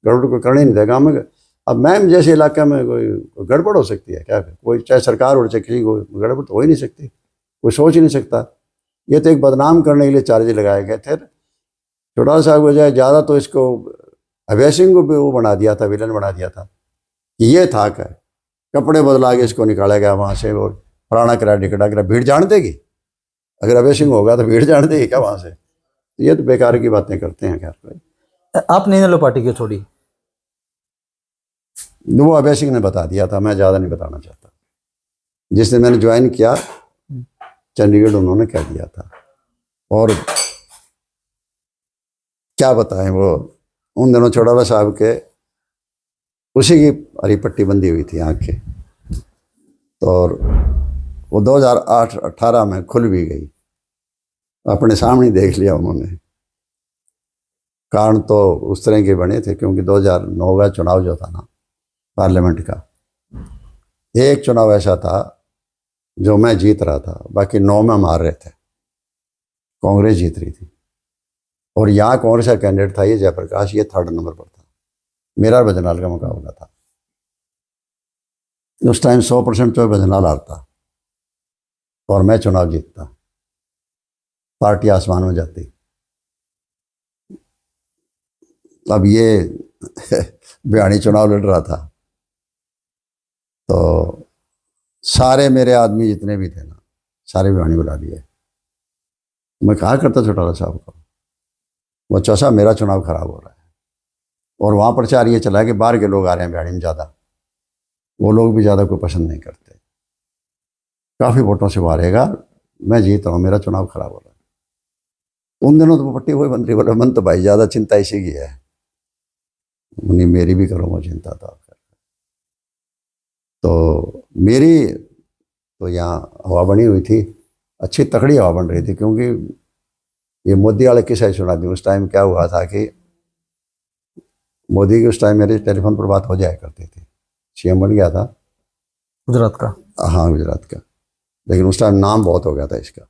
गड़बड़ को करने नहीं थे गाँव में। अब मैम जैसे इलाके में कोई गड़बड़ हो सकती है क्या, कोई चाहे सरकार हो चाहे किसी को गड़बड़ तो हो ही नहीं सकती, कोई सोच ही नहीं सकता। ये तो एक बदनाम करने के लिए चार्ज लगाए गए थे। चौटाला साहब को बजाय ज़्यादा तो इसको अभय सिंह को भी वो बना दिया था, विलन बना दिया था। ये था क्या, कपड़े बदला के इसको निकाला गया वहाँ से, और फलाना करा टिकटा करा। भीड़ जान देगी, अगर अभय सिंह होगा तो भीड़ जान देगी क्या वहाँ से। ये तो बेकार की बातें करते हैं। खैर आपने इनेलो पार्टी क्यों छोड़ी? वो अभय सिंह ने बता दिया था, मैं ज़्यादा नहीं बताना चाहता। जिस दिन मैंने ज्वाइन किया चंडीगढ़, उन्होंने कह दिया था। और क्या बताएं, वो उन दिनों चौटाला साहब के उसी की हरी पट्टी बंदी हुई थी आँख के, तो और वो 2008-18 में खुल भी गई, अपने सामने देख लिया उन्होंने। कारण तो उस तरह के बने थे, क्योंकि 2009 का चुनाव जो था ना पार्लियामेंट का, एक चुनाव ऐसा था जो मैं जीत रहा था, बाकी 9 में हम हार रहे थे। कांग्रेस जीत रही थी, और यहाँ कांग्रेस का कैंडिडेट था ये जयप्रकाश, ये 3rd नंबर पर था। मेरा और भजनलाल का मुकाबला था। उस टाइम 100% तो भजनलाल हारता और मैं चुनाव जीतता, पार्टी आसमान में जाती। अब ये भिवानी चुनाव लड़ रहा था, तो सारे मेरे आदमी जितने भी थे ना, सारे भिवानी बुला लिए। मैं कहा करता चौटाला साहब को, वो चौसा मेरा चुनाव खराब हो रहा है, और वहाँ प्रचार ये चला है कि बाहर के लोग आ रहे हैं भिवानी में ज़्यादा, वो लोग भी ज़्यादा कोई पसंद नहीं करते, काफ़ी वोटों से वो हारेगा, मैं जीत रहा हूँ, मेरा चुनाव खराब हो रहा है। उन दिनों तो वो पट्टी वही बन रही, बोला मन तो भाई ज़्यादा चिंता इसी की है, नहीं मेरी भी करो, मैं चिंता था। तो मेरी तो यहाँ हवा बनी हुई थी, अच्छी तकड़ी हवा बन रही थी, क्योंकि ये मोदी वाले किस्सा सुना दी। उस टाइम क्या हुआ था कि मोदी की उस टाइम मेरे टेलीफोन पर बात हो जाया करती थी, सीएम बन गया था गुजरात का। हाँ गुजरात का, लेकिन उस टाइम नाम बहुत हो गया था इसका,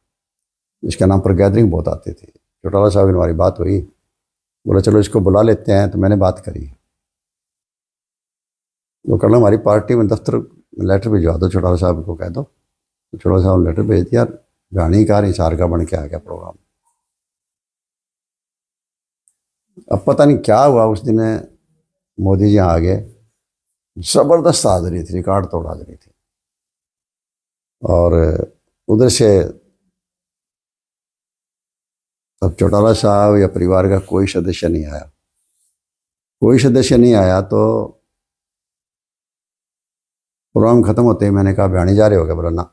इसके नाम पर गैदरिंग बहुत आती थी। चौटाला साहब की हमारी बात हुई, बोला चलो इसको बुला लेते हैं, तो मैंने बात करी, वो कल हमारी पार्टी में दफ्तर लेटर भिजवा दो, चौटाला साहब को कह दो। तो चौटाला साहब ने लेटर भेज दिया, भिवानी का हिसार का बन के आ गया प्रोग्राम। अब पता नहीं क्या हुआ, उस दिन मोदी जी आ गए, ज़बरदस्त हाजिरी थी, रिकॉर्ड तोड़ हाजिरी थी, और उधर से अब चौटाला साहब या परिवार का कोई सदस्य नहीं आया, कोई सदस्य नहीं आया। तो प्रोग्राम खत्म होते ही मैंने कहा भिवानी जा रहे हो क्या? बोला ना,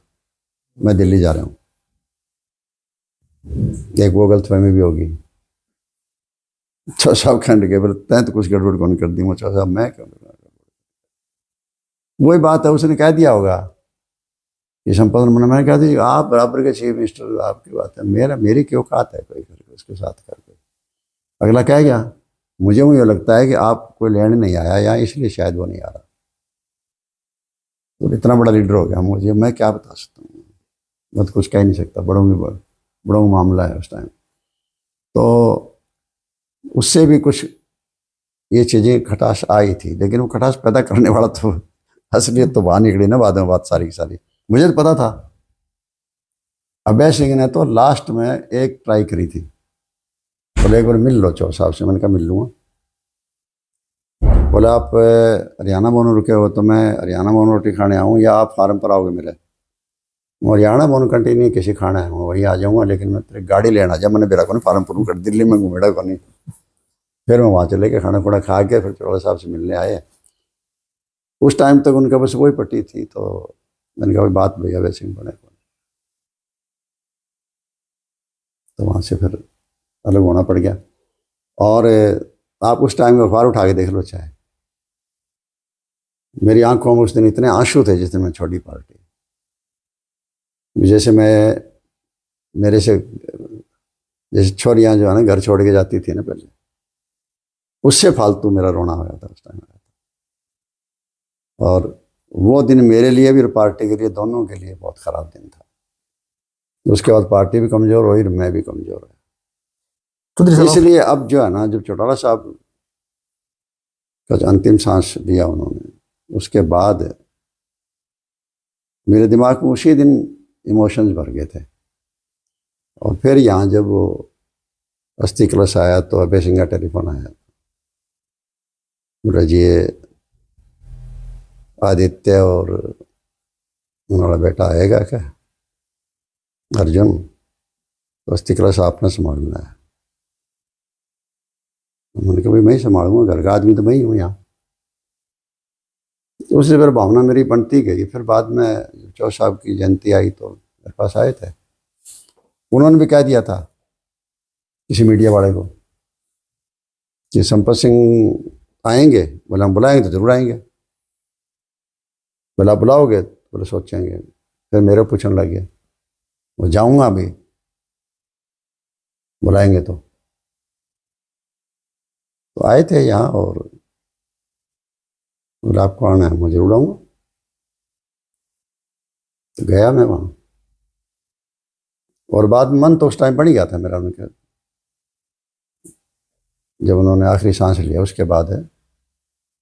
मैं दिल्ली जा रहा हूँ। एक वो गलतफहमी भी होगी। चौसा साहब खंड के बोले तैं तो कुछ गड़बड़ कौन कर दी? मैं चौसा साहब मैं क्या, वही बात है, उसने कह दिया होगा कि संपादन मैंने कहा था आप बराबर के चीफ मिनिस्टर, आपकी बात है, मेरी क्यों औकात है कोई करके उसके साथ करके। अगला कह गया, मुझे ये लगता है कि आप कोई लेने नहीं आया यहाँ, इसलिए शायद वो नहीं आ रहा। तो इतना बड़ा लीडर हो गया, मुझे मैं क्या बता सकता हूँ, मैं तो कुछ कह नहीं सकता, बड़ों मामला है उस टाइम। तो उससे भी कुछ ये चीज़ें खटास आई थी, लेकिन वो खटास पैदा करने वाला तो असलियत तो बाहर निकली ना बाद में, बात सारी की सारी मुझे तो पता था। अभय सिंह ने तो लास्ट में एक ट्राई करी थी, बोले एक बार मिल लो चौ साहब से। मैंने कहा मिल लूँगा। बोले आप हरियाणा मोनू रुके हो तो मैं हरियाणा मोनू रोटी खाने आऊँ या आप फार्म पर आओगे मेरे? हरियाणा मोनू कंटिन्यू किसी खाना है, मैं वहीं आ जाऊँगा, लेकिन मैं तेरे गाड़ी लेना जा, मैंने मेरा को फार्म पर कर दिल्ली में घूमेड़ा को नहीं। फिर मैं वहाँ चले के खाना खुना खा के फिर चौड़ा साहब से मिलने आए। उस टाइम तक उनका बस वही पट्टी थी, तो मैंने कहा बात भैया वैसे ही बने, तो वहाँ से फिर अलग होना पड़ गया। और आप उस टाइम में अखबार उठा के देख लो चाहे, मेरी आंखों में उस दिन इतने आंसू थे जिस दिन मैं छोड़ी पार्टी। जैसे मेरे से जैसे छोरियाँ जो है ना घर छोड़ के जाती थी ना पहले, उससे फालतू मेरा रोना हो गया था उस टाइम। और वो दिन मेरे लिए भी और पार्टी के लिए, दोनों के लिए बहुत ख़राब दिन था। उसके बाद पार्टी भी कमज़ोर हुई, मैं भी कमज़ोर हुआ। तो इसलिए अब जो है ना, जब चौटाला साहब का जो अंतिम सांस लिया उन्होंने, उसके बाद मेरे दिमाग में उसी दिन इमोशंस भर गए थे। और फिर यहाँ जब वो अस्थि कलश आया तो अभय सिंह का टेलीफोन आया, बोला जी आदित्य और उन्होंने बेटा आएगा क्या अर्जुन, तो अस्थि कलश आपने संभालना है। मैंने कहा भाई मैं ही संभालूंगा, घर का आदमी तो मैं ही हूँ यहाँ। तो उससे फिर भावना मेरी बनती गई। फिर बाद में चौ साहब की जयंती आई तो मेरे पास आए थे, उन्होंने भी कह दिया था किसी मीडिया वाले को कि संपत सिंह आएंगे। बोला हम बुलाएंगे तो जरूर आएंगे। बोला बुलाओगे? बोले सोचेंगे। फिर मेरे पूछने लगे, वो जाऊंगा अभी, बुलाएंगे तो आए थे यहाँ। और बोला आपको आना है? मैं जरूर आऊँगा। तो गया मैं वहाँ, और बाद में मन तो उस टाइम बन ही गया था मेरा उनके, जब उन्होंने आखिरी सांस लिया उसके बाद है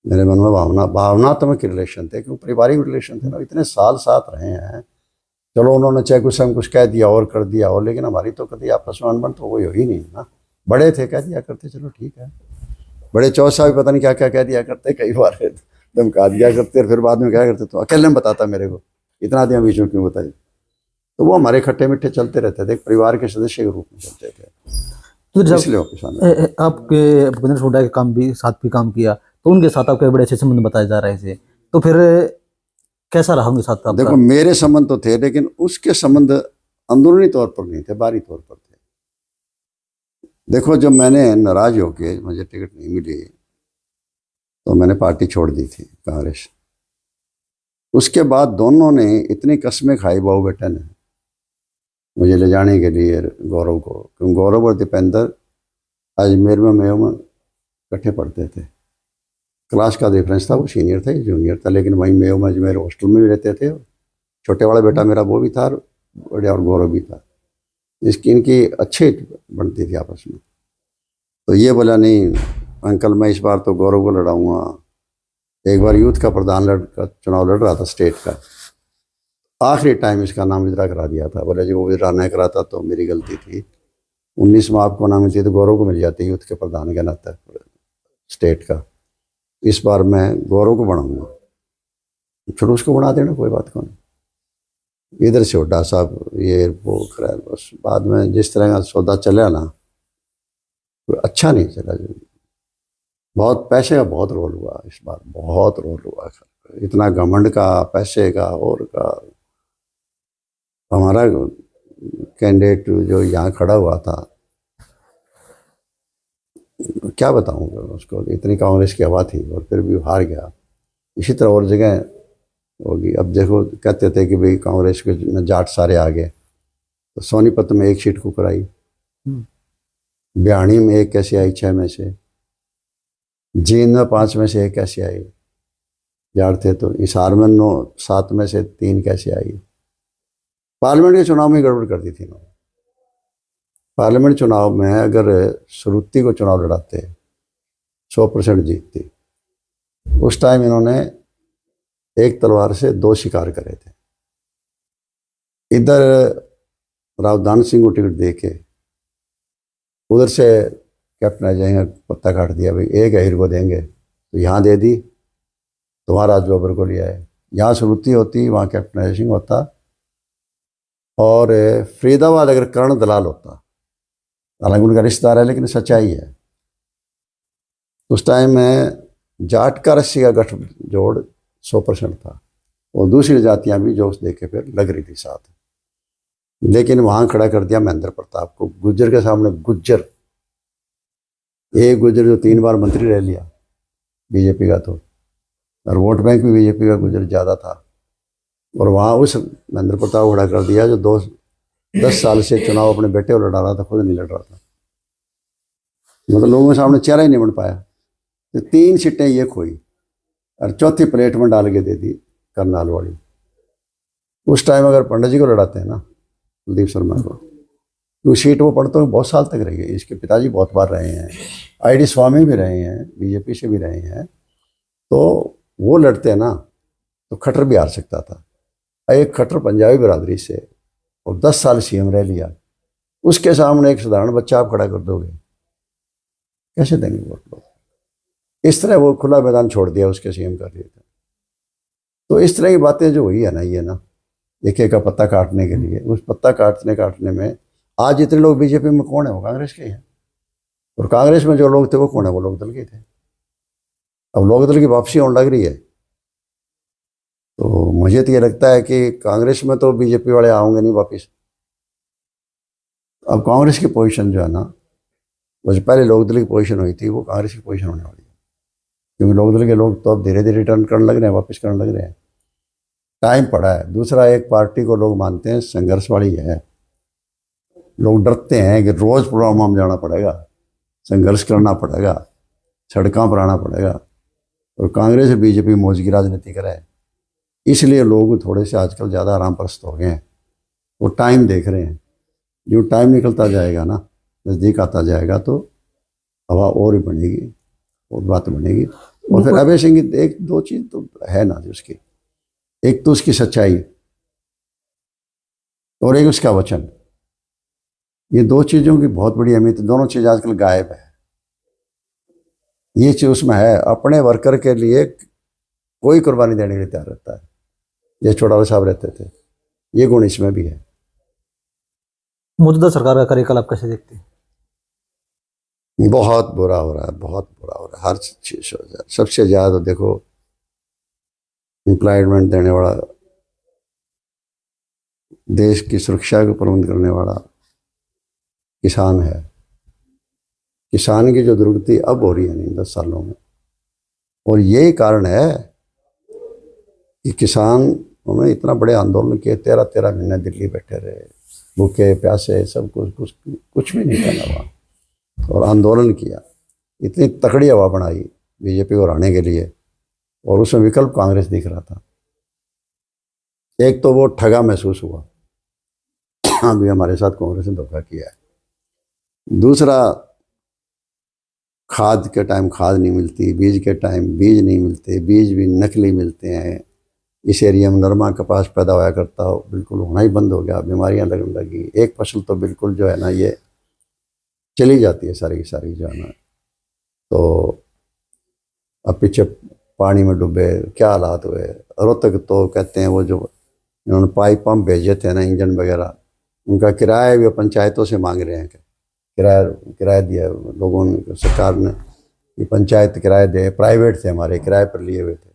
मेरे मन में भावनात्मक रिलेशन थे, क्योंकि पारिवारिक रिलेशन थे ना, इतने साल साथ रहे हैं। चलो उन्होंने चाहे कुछ हम कुछ कह दिया और कर दिया हो, लेकिन हमारी तो कभी आपस में अनबन तो कोई हो ही नहीं ना। बड़े थे, कह दिया करते, चलो ठीक है। बड़े चौसा भी पता नहीं क्या क्या कह दिया करते, कई बार धमका दिया करते, फिर बाद में क्या करते, तो अकेले में बताता मेरे को, इतना दिया बीच में क्यों बताइए। तो वो हमारे खट्टे मिट्ठे चलते रहते थे, एक परिवार के सदस्य के रूप में चलते थे, तो इसलिए वापस आना। आपके भूपेंद्र हुड्डा के काम भी साथ भी काम किया, तो उनके साथ आपके बड़े अच्छे संबंध बताए जा रहे थे, तो फिर कैसा रहा उनके साथ आपका? देखो मेरे संबंध तो थे, लेकिन उसके संबंध अंदरूनी तौर पर नहीं थे, बाहरी तौर पर थे। देखो जब मैंने नाराज होके मुझे टिकट नहीं मिली तो मैंने पार्टी छोड़ दी थी, कांग्रेस। उसके बाद दोनों ने इतनी कस्में खाई, बहू बेटा ने, मुझे ले जाने के लिए गौरव को, क्योंकि गौरव और दीपेंद्र अजमेर में मेयो में इकट्ठे पढ़ते थे। क्लास का डिफरेंस था, वो सीनियर था, ये जूनियर था, लेकिन वहीं मेयो में अजमेर हॉस्टल में भी रहते थे। छोटे वाला बेटा मेरा वो भी था, बड़े और गौरव भी था। इसकी इनकी अच्छी बनती थी आपस में। तो ये बोला नहीं अंकल, मैं इस बार तो गौरव को लड़ाऊंगा। एक बार यूथ का प्रधान का चुनाव लड़ रहा था स्टेट का, आखिरी टाइम इसका नाम विद्रा करा दिया था। बोले जी वो विद्रा नहीं कराता तो मेरी गलती थी, 19 में आपको ना मिलती तो गौरव को मिल जाती यूथ के प्रधान के नाते स्टेट का। इस बार मैं गौरव को बढ़ाऊंगा, छोड़ो उसको बढ़ा देना, कोई बात कौन। इधर से हुड्डा साहब ये वो खैर, बस बाद में जिस तरह का सौदा चला ना, तो अच्छा नहीं चला। बहुत पैसे का बहुत रोल हुआ इस बार, बहुत रोल हुआ, इतना घमंड का, पैसे का और का। हमारा कैंडिडेट जो यहाँ खड़ा हुआ था, क्या बताऊंगा उसको, इतनी कांग्रेस की हवा थी और फिर भी हार गया। इसी तरह और जगह होगी। अब देखो कहते थे कि भाई कांग्रेस के जाट सारे आ गए, तो सोनीपत में एक सीट को कराई, बिहानी में एक कैसे आई 6 में से, जींद में 5 में से 1 कैसे आई, जाट थे। तो हिसार में 7 में से 3 कैसे आई। पार्लियामेंट के चुनाव में गड़बड़ कर दी थी इन्होंने। पार्लियामेंट चुनाव में अगर श्रुति को चुनाव लड़ाते 100% जीतती, उस टाइम इन्होंने एक तलवार से 2 शिकार करे थे। इधर रावधान सिंह को टिकट दे के, उधर से कैप्टन अजय ने पत्ता काट दिया, भाई एक अहिर को देंगे, तो यहाँ दे दी, तो वहाँ राज बब्बर को लिया है। यहाँ श्रुति होती, वहाँ कैप्टन अजय सिंह होता, और फरीदाबाद अगर कर्ण दलाल होता, हालांकि उनका रिश्तेदार है लेकिन सच्चाई है। उस टाइम में जाट का रस्सी का गठजोड़ 100% था, और दूसरी जातियां भी जोश देके फिर लग रही थी साथ। लेकिन वहां खड़ा कर दिया महेंद्र प्रताप को, गुज्जर के सामने गुज्जर, एक गुज्जर जो 3 बार मंत्री रह लिया बीजेपी का, तो और वोट बैंक भी बीजेपी का गुज्जर ज़्यादा था। और वहाँ उस महेंद्र प्रताप को खड़ा कर दिया जो 10 साल से चुनाव अपने बेटे को लड़ा रहा था, खुद नहीं लड़ रहा था, मतलब लोगों के सामने चेहरा ही नहीं बन पाया। तो 3 सीटें ये खोई और चौथी प्लेट में डाल के दे दी करनाल वाली। उस टाइम अगर पंडित जी को लड़ाते हैं ना, कुलदीप शर्मा को, तो सीट वो पढ़ते हुए बहुत साल तक रही है। इसके पिताजी बहुत बार रहे हैं, ID स्वामी भी रहे हैं, बीजेपी से भी रहे हैं। तो वो लड़ते हैं ना, तो खट्टर भी हार सकता था। एक खट्टर पंजाबी बिरादरी से और 10 साल CM रह लिया, उसके सामने एक साधारण बच्चा आप खड़ा कर दोगे, कैसे देंगे वोट लोग। इस तरह वो खुला मैदान छोड़ दिया, उसके CM कर लिए थे। तो इस तरह की बातें जो हुई है ना, ये ना एक एक का पत्ता काटने के लिए, उस पत्ता काटने में आज जितने लोग बीजेपी में कौन है, वो कांग्रेस के हैं। और कांग्रेस में जो लोग थे वो कौन है, वो लोकदल के थे। अब लोकदल की वापसी होने लग रही है, तो मुझे तो ये लगता है कि कांग्रेस में तो बीजेपी वाले आओगे नहीं वापस। अब कांग्रेस की पोजीशन जो है ना, वो जो पहले लोकदल की पोजीशन हुई थी, वो कांग्रेस की पोजीशन होने वाली है। क्योंकि लोकदल के लोग तो अब धीरे धीरे रिटर्न करने लग रहे हैं, वापस करने लग रहे हैं, टाइम पड़ा है। दूसरा, एक पार्टी को लोग मानते हैं संघर्ष वाली है, लोग डरते हैं कि रोज प्रोग्राम में जाना पड़ेगा, संघर्ष करना पड़ेगा, सड़कों पर आना पड़ेगा। और कांग्रेस और बीजेपी मौज की राजनीति करे, इसलिए लोग थोड़े से आजकल ज़्यादा आराम परस्त हो गए हैं, वो टाइम देख रहे हैं। जो टाइम निकलता जाएगा ना, नज़दीक आता जाएगा, तो हवा और भी बनेगी और बात बनेगी। और फिर अभय सिंह की एक दो चीज़ तो है ना जो उसकी, एक तो उसकी सच्चाई और एक उसका वचन, ये दो चीज़ों की बहुत बड़ी अहमियत है। दोनों चीज़ आजकल गायब है। ये चीज़ उसमें है, अपने वर्कर के लिए कोई कुर्बानी देने के लिए तैयार रहता है, ये चौटाला साहब रहते थे। ये गुण इसमें भी है। मौजूदा सरकार का कार्यकाल आप कैसे देखते हैं? बहुत बुरा हो रहा है, बहुत बुरा हो रहा है, हर चीज़ हो जाए। सबसे ज़्यादा तो देखो एम्प्लॉयमेंट देने वाला, देश की सुरक्षा का प्रबंध करने वाला किसान है। किसान की जो दुर्गति अब हो रही है इन 10 सालों में, और यही कारण है कि किसान उन्होंने इतना बड़े आंदोलन किए, 13-13 महीने दिल्ली बैठे रहे, भूखे प्यासे, सब कुछ भी नहीं करना वहाँ, और आंदोलन किया। इतनी तकड़ी हवा बनाई बीजेपी को हराने के लिए, और उसमें विकल्प कांग्रेस दिख रहा था। एक तो वो ठगा महसूस हुआ, अभी हमारे साथ कांग्रेस ने धोखा किया है। दूसरा, खाद के टाइम खाद नहीं मिलती, बीज के टाइम बीज नहीं मिलते, बीज भी नकली मिलते हैं। इस एरिया में नरमा कपास पैदा होया करता हो, बिल्कुल होना ही बंद हो गया, बीमारियां लगने लगी। एक फसल तो बिल्कुल जो है ना ये चली जाती है सारी की सारी जो है ना। तो अब पीछे पानी में डूबे क्या हालात हुए। रोहतक तो कहते हैं वो जो इन्होंने पाइप पंप भेजे थे ना, इंजन वगैरह, उनका किराया भी पंचायतों से मांग रहे हैं। किराया दिया लोगों ने, सरकार ने, कि पंचायत किराया दे। प्राइवेट थे हमारे, किराए पर लिए हुए थे।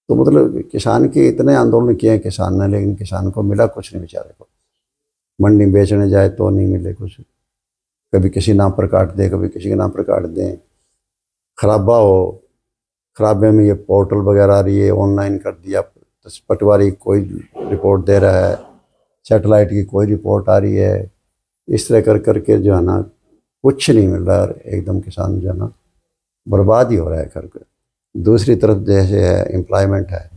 तो मतलब किसान के इतने आंदोलन किए हैं किसान ने, लेकिन किसान को मिला कुछ नहीं बेचारे को। मंडी बेचने जाए तो नहीं मिले कुछ, कभी किसी नाम पर काट दे, कभी किसी के नाम पर काट दें। खराबा हो, खराबे में ये पोर्टल वगैरह आ रही है, ऑनलाइन कर दिया, पटवारी कोई रिपोर्ट दे रहा है, सैटेलाइट की कोई रिपोर्ट आ रही है। इस तरह कर करके जो है ना कुछ नहीं मिल रहा, एकदम किसान जो है ना बर्बाद ही हो रहा है करके। दूसरी तरफ जैसे है एम्प्लॉयमेंट है,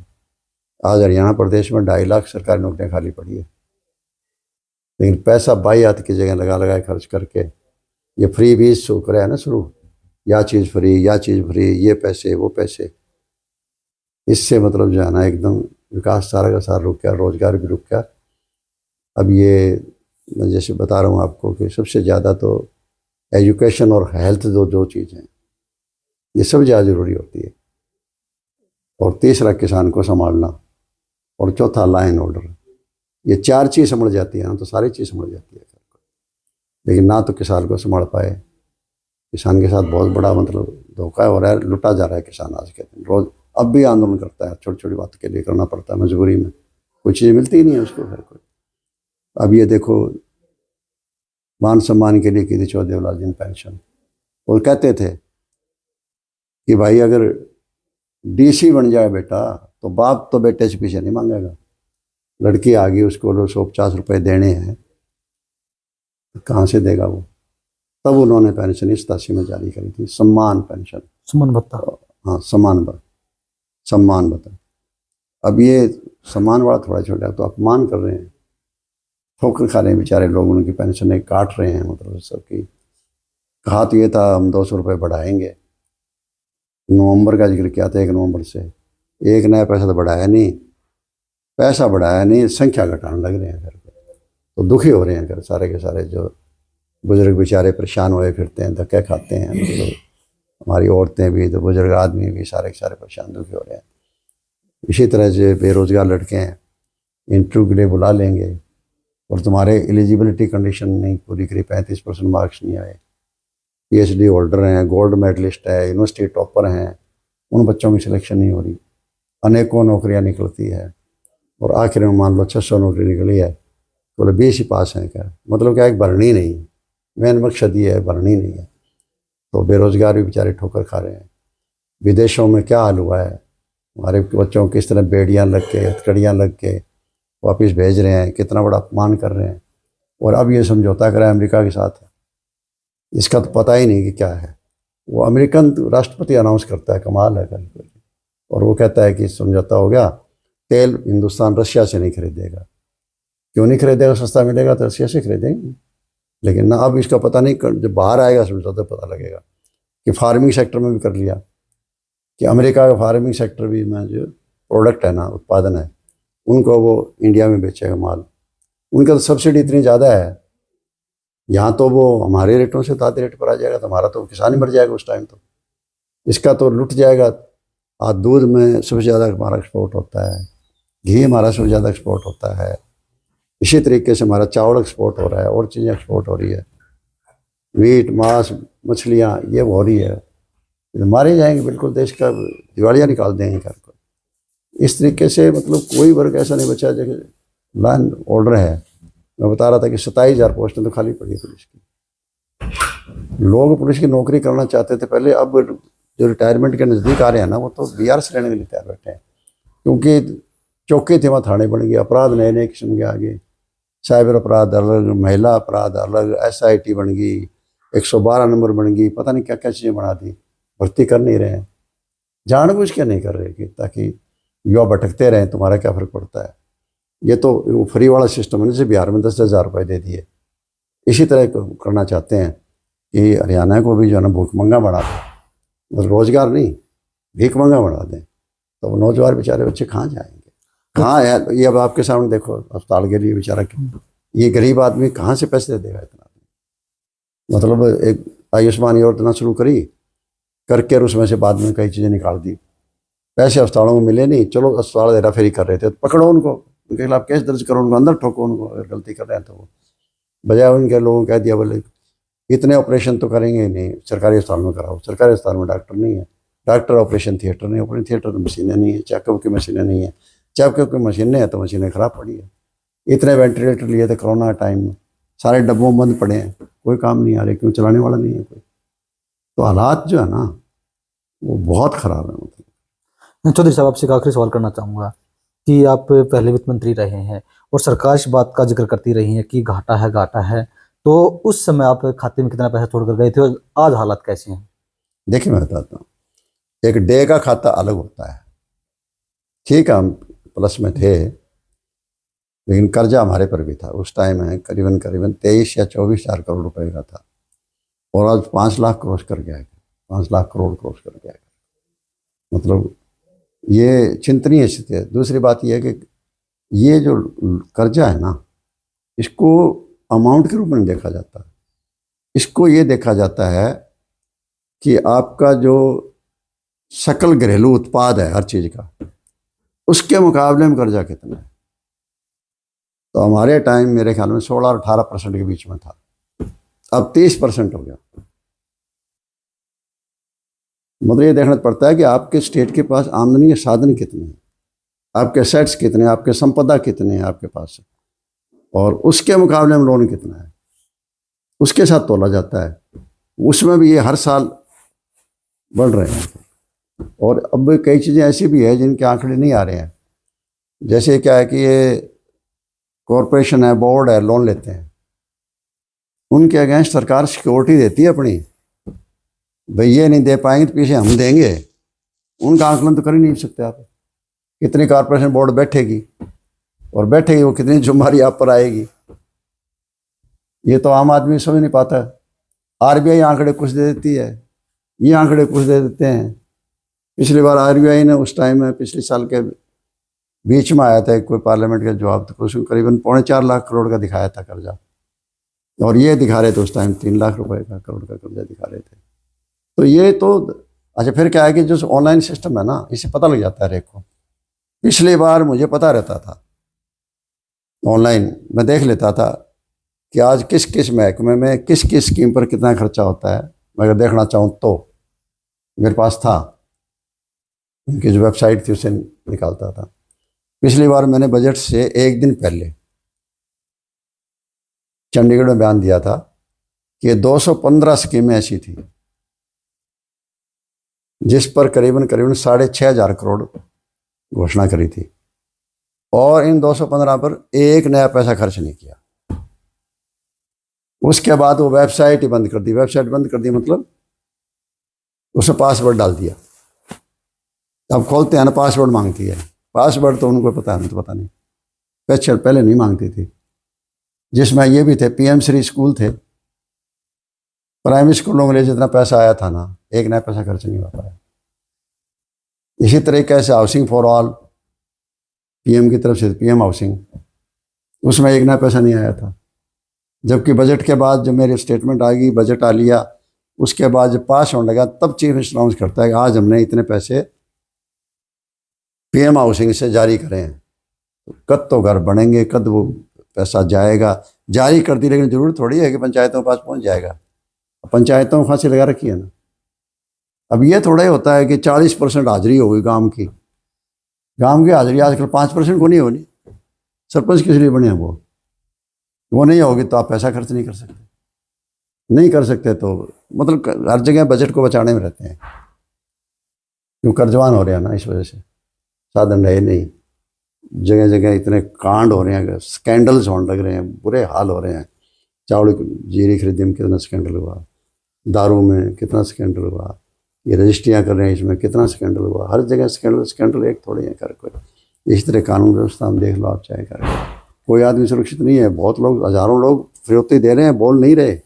आज हरियाणा प्रदेश में 2.5 लाख सरकारी नौकरियां खाली पड़ी है, लेकिन पैसा बाई हाथ की जगह लगा खर्च करके ये फ्री बीज शुरू कराया है ना शुरू, या चीज़ फ्री, या चीज़ फ्री, ये पैसे वो पैसे। इससे मतलब जो है ना एकदम विकास सारा का सारा रुक गया, रोजगार भी रुक गया। अब ये मैं जैसे बता रहा हूँ आपको कि सबसे ज़्यादा तो एजुकेशन और हेल्थ दो चीज़ हैं, ये सब ज़्यादा ज़रूरी होती है। और तीसरा किसान को संभालना, और चौथा लॉ एंड ऑर्डर। ये 4 चीज़ संभल जाती है ना तो सारी चीज़ संभल जाती है। लेकिन ना तो किसान को संभाल पाए, किसान के साथ बहुत बड़ा मतलब धोखा हो रहा है, लुटा जा रहा है किसान आज के दिन। रोज़ अब भी आंदोलन करता है, छोटी छोटी बात के लिए करना पड़ता है मजबूरी में, कोई चीज़ मिलती ही नहीं है उसको फिर कोई। अब ये देखो मान सम्मान के लिए की थी 14 देवलाल जी ने पेंशन, और कहते थे कि भाई अगर डीसी बन जाए बेटा तो बाप तो बेटे से पीछे नहीं मांगेगा। लड़की आ गई, उसको 150 रुपये देने हैं, तो कहाँ से देगा वो। तब उन्होंने पेंशन इस 87 में जारी करी थी, सम्मान पेंशन, सम्मान भत्ता। हाँ सम्मान भत्ता। अब ये सम्मान वाला थोड़ा छोटा तो अपमान कर रहे हैं, ठोकर खा रहे हैं बेचारे लोग, उनकी पेंशनें काट रहे हैं। मतलब सबकी कहा तो ये था हम 200 रुपये बढ़ाएंगे, नवंबर का जिक्र किया था 1 नवंबर से, एक नया पैसा तो बढ़ाया नहीं, पैसा बढ़ाया नहीं, संख्या घटाने लग रहे हैं घर पे। तो दुखी हो रहे हैं घर सारे के सारे, जो बुजुर्ग बेचारे परेशान हुए फिरते हैं, धक्के खाते हैं। मतलब हमारी औरतें भी, तो बुजुर्ग आदमी भी, सारे के सारे परेशान दुखी हो रहे हैं। इसी तरह से बेरोजगार लड़के हैं, इंटरव्यू के लिए बुला लेंगे और तुम्हारे एलिजिबिलिटी कंडीशन नहीं पूरी करी, 35% मार्क्स नहीं आए, PhD होल्डर हैं, गोल्ड मेडलिस्ट है, यूनिवर्सिटी टॉपर हैं, उन बच्चों की सिलेक्शन नहीं हो रही। अनेकों नौकरियां निकलती है और आखिर में मान लो 600 नौकरी निकली है तो 20 ही पास हैं। क्या मतलब, क्या एक भरनी नहीं, मेन मकसद ये है भरनी नहीं है। तो बेरोजगार भी बेचारे ठोकर खा रहे हैं। विदेशों में क्या हाल हुआ है, हमारे बच्चों को किस तरह बेड़ियाँ लग के, हथकड़ियाँ लग के वापस भेज रहे हैं, कितना बड़ा अपमान कर रहे हैं। और अब ये समझौता करा है अमेरिका के साथ, इसका तो पता ही नहीं कि क्या है। वो अमेरिकन राष्ट्रपति अनाउंस करता है, कमाल है कल, और वो कहता है कि समझौता हो गया, तेल हिंदुस्तान रशिया से नहीं खरीदेगा। क्यों नहीं खरीदेगा, सस्ता मिलेगा तो ऐसे खरीदेंगे। लेकिन ना, अब इसका पता नहीं, जब बाहर आएगा उसमें ज़्यादा पता लगेगा कि फार्मिंग सेक्टर में भी कर लिया, कि अमेरिका का फार्मिंग सेक्टर भी में जो प्रोडक्ट है ना, उत्पादन है, उनको वो इंडिया में बेचेगा माल। उनका तो सब्सिडी इतनी ज़्यादा है, यहाँ तो वो हमारे रेटों से आधे रेट पर आ जाएगा, तो हमारा तो किसान ही मर जाएगा उस टाइम। तो इसका तो लुट जाएगा। आज दूध में सबसे ज़्यादा हमारा एक्सपोर्ट होता है, घी हमारा सबसे ज़्यादा एक्सपोर्ट होता है, इसी तरीके से हमारा चावल एक्सपोर्ट हो रहा है, और चीज़ें एक्सपोर्ट हो रही है, मीट, मांस, मछलियाँ, ये हो रही है। तो मारे जाएंगे, बिल्कुल देश का दिवालिया निकाल देंगे घर को। इस तरीके से मतलब कोई वर्ग ऐसा नहीं बचा जो लॉ एंड ऑर्डर है। मैं बता रहा था कि 27,000 पोस्टें तो खाली पड़ी है पुलिस की। लोग पुलिस की नौकरी करना चाहते थे पहले, अब जो रिटायरमेंट के नज़दीक आ रहे हैं ना, वो तो BRS लेने के लिए तैयार बैठे हैं, क्योंकि चौके थे वहाँ थाने बन गए, अपराध नए नए किस्म के आ गए, साइबर अपराध अलग, महिला अपराध अलग, SIT बन गई, 112 नंबर बन गई, पता नहीं क्या क्या चीज़ें बना दी। भर्ती कर नहीं रहे हैं, जानबूझ के नहीं कर रहे कि ताकि युवा भटकते रहें, तुम्हारा क्या फ़र्क पड़ता है। ये तो वो फ्री वाला सिस्टम है, जैसे बिहार में 10,000 रुपये दे दिए, इसी तरह करना चाहते हैं कि हरियाणा को भी जो है ना भूखमंगा बना दें, बस रोज़गार नहीं, भीखमंगा बना दें। तो वो नौजवान बेचारे बच्चे कहाँ जाएंगे, कहाँ है। ये अब आपके सामने देखो, अस्पताल के लिए बेचारा, ये गरीब आदमी कहाँ से पैसे दे देगा इतना। मतलब एक आयुष्मान योजना शुरू करी करके, और उसमें से बाद में कई चीज़ें निकाल दी, पैसे अस्पतालों को मिले नहीं, चलो अस्पताल हेरा फेरी कर रहे थे, तो पकड़ो उनको, उनके खिलाफ केस दर्ज करो, उनको अंदर ठोको, उनको अगर गलती कर रहे हैं तो। वो बजाय उनके लोगों को कह दिया बोले इतने ऑपरेशन तो करेंगे ही नहीं, सरकारी अस्पताल में कराओ। सरकारी अस्पताल में डॉक्टर नहीं है, डॉक्टर ऑपरेशन थिएटर नहीं, ऑपरेशन थिएटर में मशीनें नहीं है, चेकअप की मशीनें नहीं है, चेकअप की मशीनें हैं तो मशीनें ख़राब पड़ी है। इतने वेंटिलेटर लिए थे कोरोना टाइम में, सारे डब्बों में बंद पड़े हैं, कोई काम नहीं आ रहे, क्यों, चलाने वाला नहीं है कोई। तो हालात जो है ना वो बहुत ख़राब है। मतलब चौधरी साहब, आपसे एक आखिरी सवाल करना चाहूँगा कि आप पहले वित्त मंत्री रहे हैं और सरकार इस बात का जिक्र करती रही है कि घाटा है, घाटा है, तो उस समय आप खाते में कितना पैसा छोड़कर गए थे और आज हालात कैसे हैं? देखिए, मैं बताता हूँ, एक डे का खाता अलग होता है, ठीक है, हम प्लस में थे, लेकिन कर्जा हमारे पर भी था उस टाइम है, करीबन 23 या 24,000 करोड़ रुपए का था, और आज 5 लाख क्रॉस कर गया है, 5 लाख करोड़ क्रॉस कर गया है। मतलब ये चिंतनीय स्थिति है। दूसरी बात यह है कि ये जो कर्जा है ना, इसको अमाउंट के रूप में नहीं देखा जाता, इसको ये देखा जाता है कि आपका जो सकल घरेलू उत्पाद है हर चीज़ का, उसके मुकाबले में कर्जा कितना है। तो हमारे टाइम मेरे ख्याल में 16 और 18% के बीच में था, अब 30% हो गया। मतलब ये देखना पड़ता है कि आपके स्टेट के पास आमदनी के साधन कितने हैं, आपके एसेट्स कितने हैं, आपके संपदा कितने हैं आपके पास, और उसके मुकाबले में लोन कितना है, उसके साथ तोला जाता है। उसमें भी ये हर साल बढ़ रहे हैं। और अब कई चीज़ें ऐसी भी है जिनके आंकड़े नहीं आ रहे हैं। जैसे क्या है कि ये कॉरपोरेशन है, बोर्ड है, लोन लेते हैं, उनके अगेंस्ट सरकार सिक्योरिटी देती है अपनी, भाई ये नहीं दे पाएंगे तो पीछे हम देंगे। उनका आकलन तो कर ही नहीं सकते आप। कितनी कॉरपोरेशन बोर्ड बैठेगी, और बैठेगी वो कितनी जुम्मेदारी आप पर आएगी, ये तो आम आदमी समझ नहीं पाता। RBI आंकड़े कुछ दे देती है, ये आंकड़े कुछ दे देते हैं। पिछली बार RBI ने उस टाइम में, पिछले साल के बीच में आया था कोई पार्लियामेंट का जवाब, तो उसमें करीबन 4.25 लाख करोड़ का दिखाया था कर्जा, और ये दिखा रहे थे उस टाइम 3 लाख रुपए का करोड़ का कर्जा दिखा रहे थे। तो ये तो अच्छा, फिर क्या है कि जो ऑनलाइन सिस्टम है ना, इससे पता लग जाता है हर एक को। पिछली बार मुझे पता रहता था, ऑनलाइन मैं देख लेता था कि आज किस किस महकमे में किस किस स्कीम पर कितना खर्चा होता है। मैं अगर देखना चाहूँ तो मेरे पास था, उनकी जो वेबसाइट थी उसे निकालता था। पिछली बार मैंने बजट से एक दिन पहले चंडीगढ़ में बयान दिया था कि 215 स्कीमें ऐसी थी जिस पर करीबन 6,500 करोड़ घोषणा करी थी, और इन 215 पर एक नया पैसा खर्च नहीं किया। उसके बाद वो वेबसाइट ही बंद कर दी। वेबसाइट बंद कर दी मतलब उसमें पासवर्ड डाल दिया। अब खोलते हैं ना, पासवर्ड मांगती है। पासवर्ड तो उनको पता है, तो पता नहीं, पहले नहीं मांगती थी। जिसमें ये भी थे, पीएम श्री स्कूल थे। प्राइमरी स्कूलों के लिए जितना पैसा आया था ना, एक नया पैसा खर्च नहीं हो पाया। इसी तरीके से हाउसिंग फॉर ऑल पीएम की तरफ से, पीएम हाउसिंग, उसमें एक नया पैसा नहीं आया था। जबकि बजट के बाद जब मेरी स्टेटमेंट आ गई, बजट आ लिया, उसके बाद जब पास होने लगा तब चीफ मिनिस्टर अनाउंस करता है कि आज हमने इतने पैसे पीएम हाउसिंग से जारी करे हैं। तो कद तो घर बनेंगे, कद वो पैसा जाएगा, जारी कर दी, लेकिन जरूर थोड़ी है कि पंचायतों के पास पहुंच जाएगा। पंचायतों में फांसी लगा रखी है ना। अब ये थोड़ा ही होता है कि 40% हाजिरी होगी गांव की। गांव की हाजिरी आजकल 5% को नहीं होनी। सरपंच किस लिए बने हैं? वो नहीं होगी तो आप पैसा खर्च नहीं कर सकते। नहीं कर सकते तो मतलब हर जगह बजट को बचाने में रहते हैं, क्यों कर्जवान हो रहे हैं ना, इस वजह से साधन रहे नहीं। जगह जगह इतने कांड हो रहे हैं, स्कैंडल्स होने लग रहे हैं, बुरे हाल हो रहे हैं। चावल जीरी खरीदी में कितना स्कैंडल हुआ, दारू में कितना स्कैंडल हुआ, ये रजिस्ट्रियाँ कर रहे हैं इसमें कितना स्कैंडल हुआ। हर जगह स्कैंडल स्कैंडल, एक थोड़ी है कर कोई। इस तरह कानून व्यवस्था हम देख लो आप चाहे कर, कोई आदमी सुरक्षित नहीं है। बहुत लोग, हजारों लोग फिरौती दे रहे हैं, बोल नहीं रहे,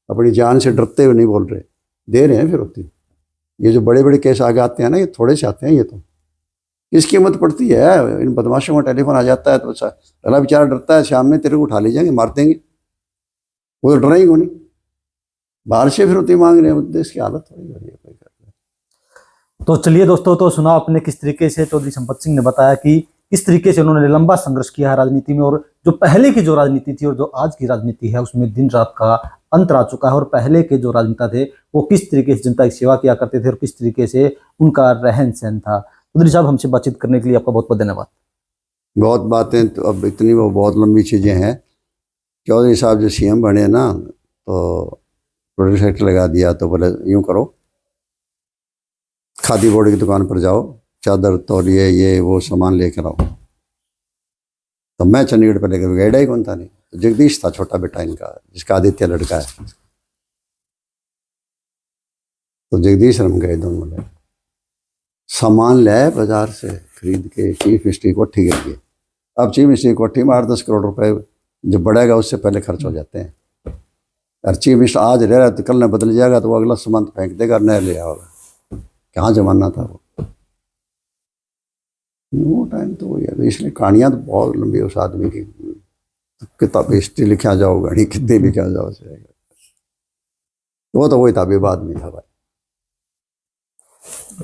अपनी जान से डरते हुए नहीं बोल रहे, दे रहे हैं फिरौती। ये जो बड़े बड़े केस आगे आते हैं ना, ये थोड़े से आते हैं। ये तो किसकी हिम्मत पड़ती है? इन बदमाशों का टेलीफोन आ जाता है तो अगला बेचारा डरता है, शाम में तेरे को उठा ले जाएंगे, मार देंगे। वो तो डरा ही नहीं, बाहर से फिरौती मांग रहे हैं। देश की हालत थोड़ी हो रही है कोई कर। तो चलिए दोस्तों, तो सुना आपने किस तरीके से चौधरी संपत सिंह ने बताया कि किस तरीके से उन्होंने लंबा संघर्ष किया है राजनीति में, और जो पहले की जो राजनीति थी और जो आज की राजनीति है उसमें दिन रात का अंतर आ चुका है। और पहले के जो राजनेता थे वो किस तरीके से जनता की सेवा किया करते थे और किस तरीके से उनका रहन सहन था। चौधरी साहब, हमसे बातचीत करने के लिए आपका बहुत बहुत धन्यवाद। बहुत बातें तो अब इतनी, वो बहुत लंबी चीज़ें हैं। चौधरी साहब जो सीएम बने ना, तो प्रोडक्ट सेक्टर लगा दिया, तो बोले यूँ करो, खादी बोर्ड की दुकान पर जाओ, चादर तौलिए ये वो सामान लेकर आओ। तो मैं चंडीगढ़ पर लेकर गया ही कौन था, नहीं तो जगदीश था छोटा बेटा इनका, जिसका आदित्य लड़का है। तो जगदीश हम गए दोनों, ले सामान ले बाजार से खरीद के चीफ मिनिस्ट्री कोठी गिर गई। अब चीफ मिनिस्ट्री कोठी में 8-10 करोड़ रुपए जो बढ़ेगा उससे पहले खर्च हो जाते हैं। और चीफ मिनिस्टर आज रह रहा है तो कल न बदल जाएगा, तो वो अगला सामान फेंक देगा, नया ले आओगे। कहाँ जमाना था वो टाइम तो वही है। इसलिए कहानियाँ तो बहुत लंबी है उस आदमी की। किताब हिस्ट्री लिखा जाओ, गणित कितने लिखा जाओ, वो तो वही था, विवाद नहीं था भाई।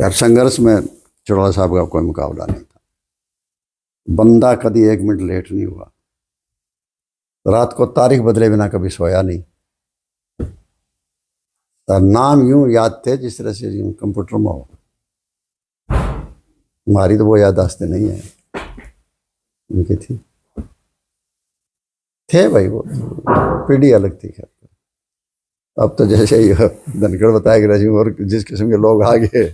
यार संघर्ष में चौटाला साहब का कोई मुकाबला नहीं था। बंदा कभी 1 मिनट लेट नहीं हुआ, रात को तारीख बदले बिना कभी सोया नहीं। और नाम यूं याद थे जिस तरह से यूं कंप्यूटर में हो। हमारी तो वो याददाश्तें नहीं है, उनकी थी। थे भाई, वो पीढ़ी अलग थी। खैर अब तो जैसे ही धनखड़ बताया कि रजी और जिस किस्म के लोग आ गए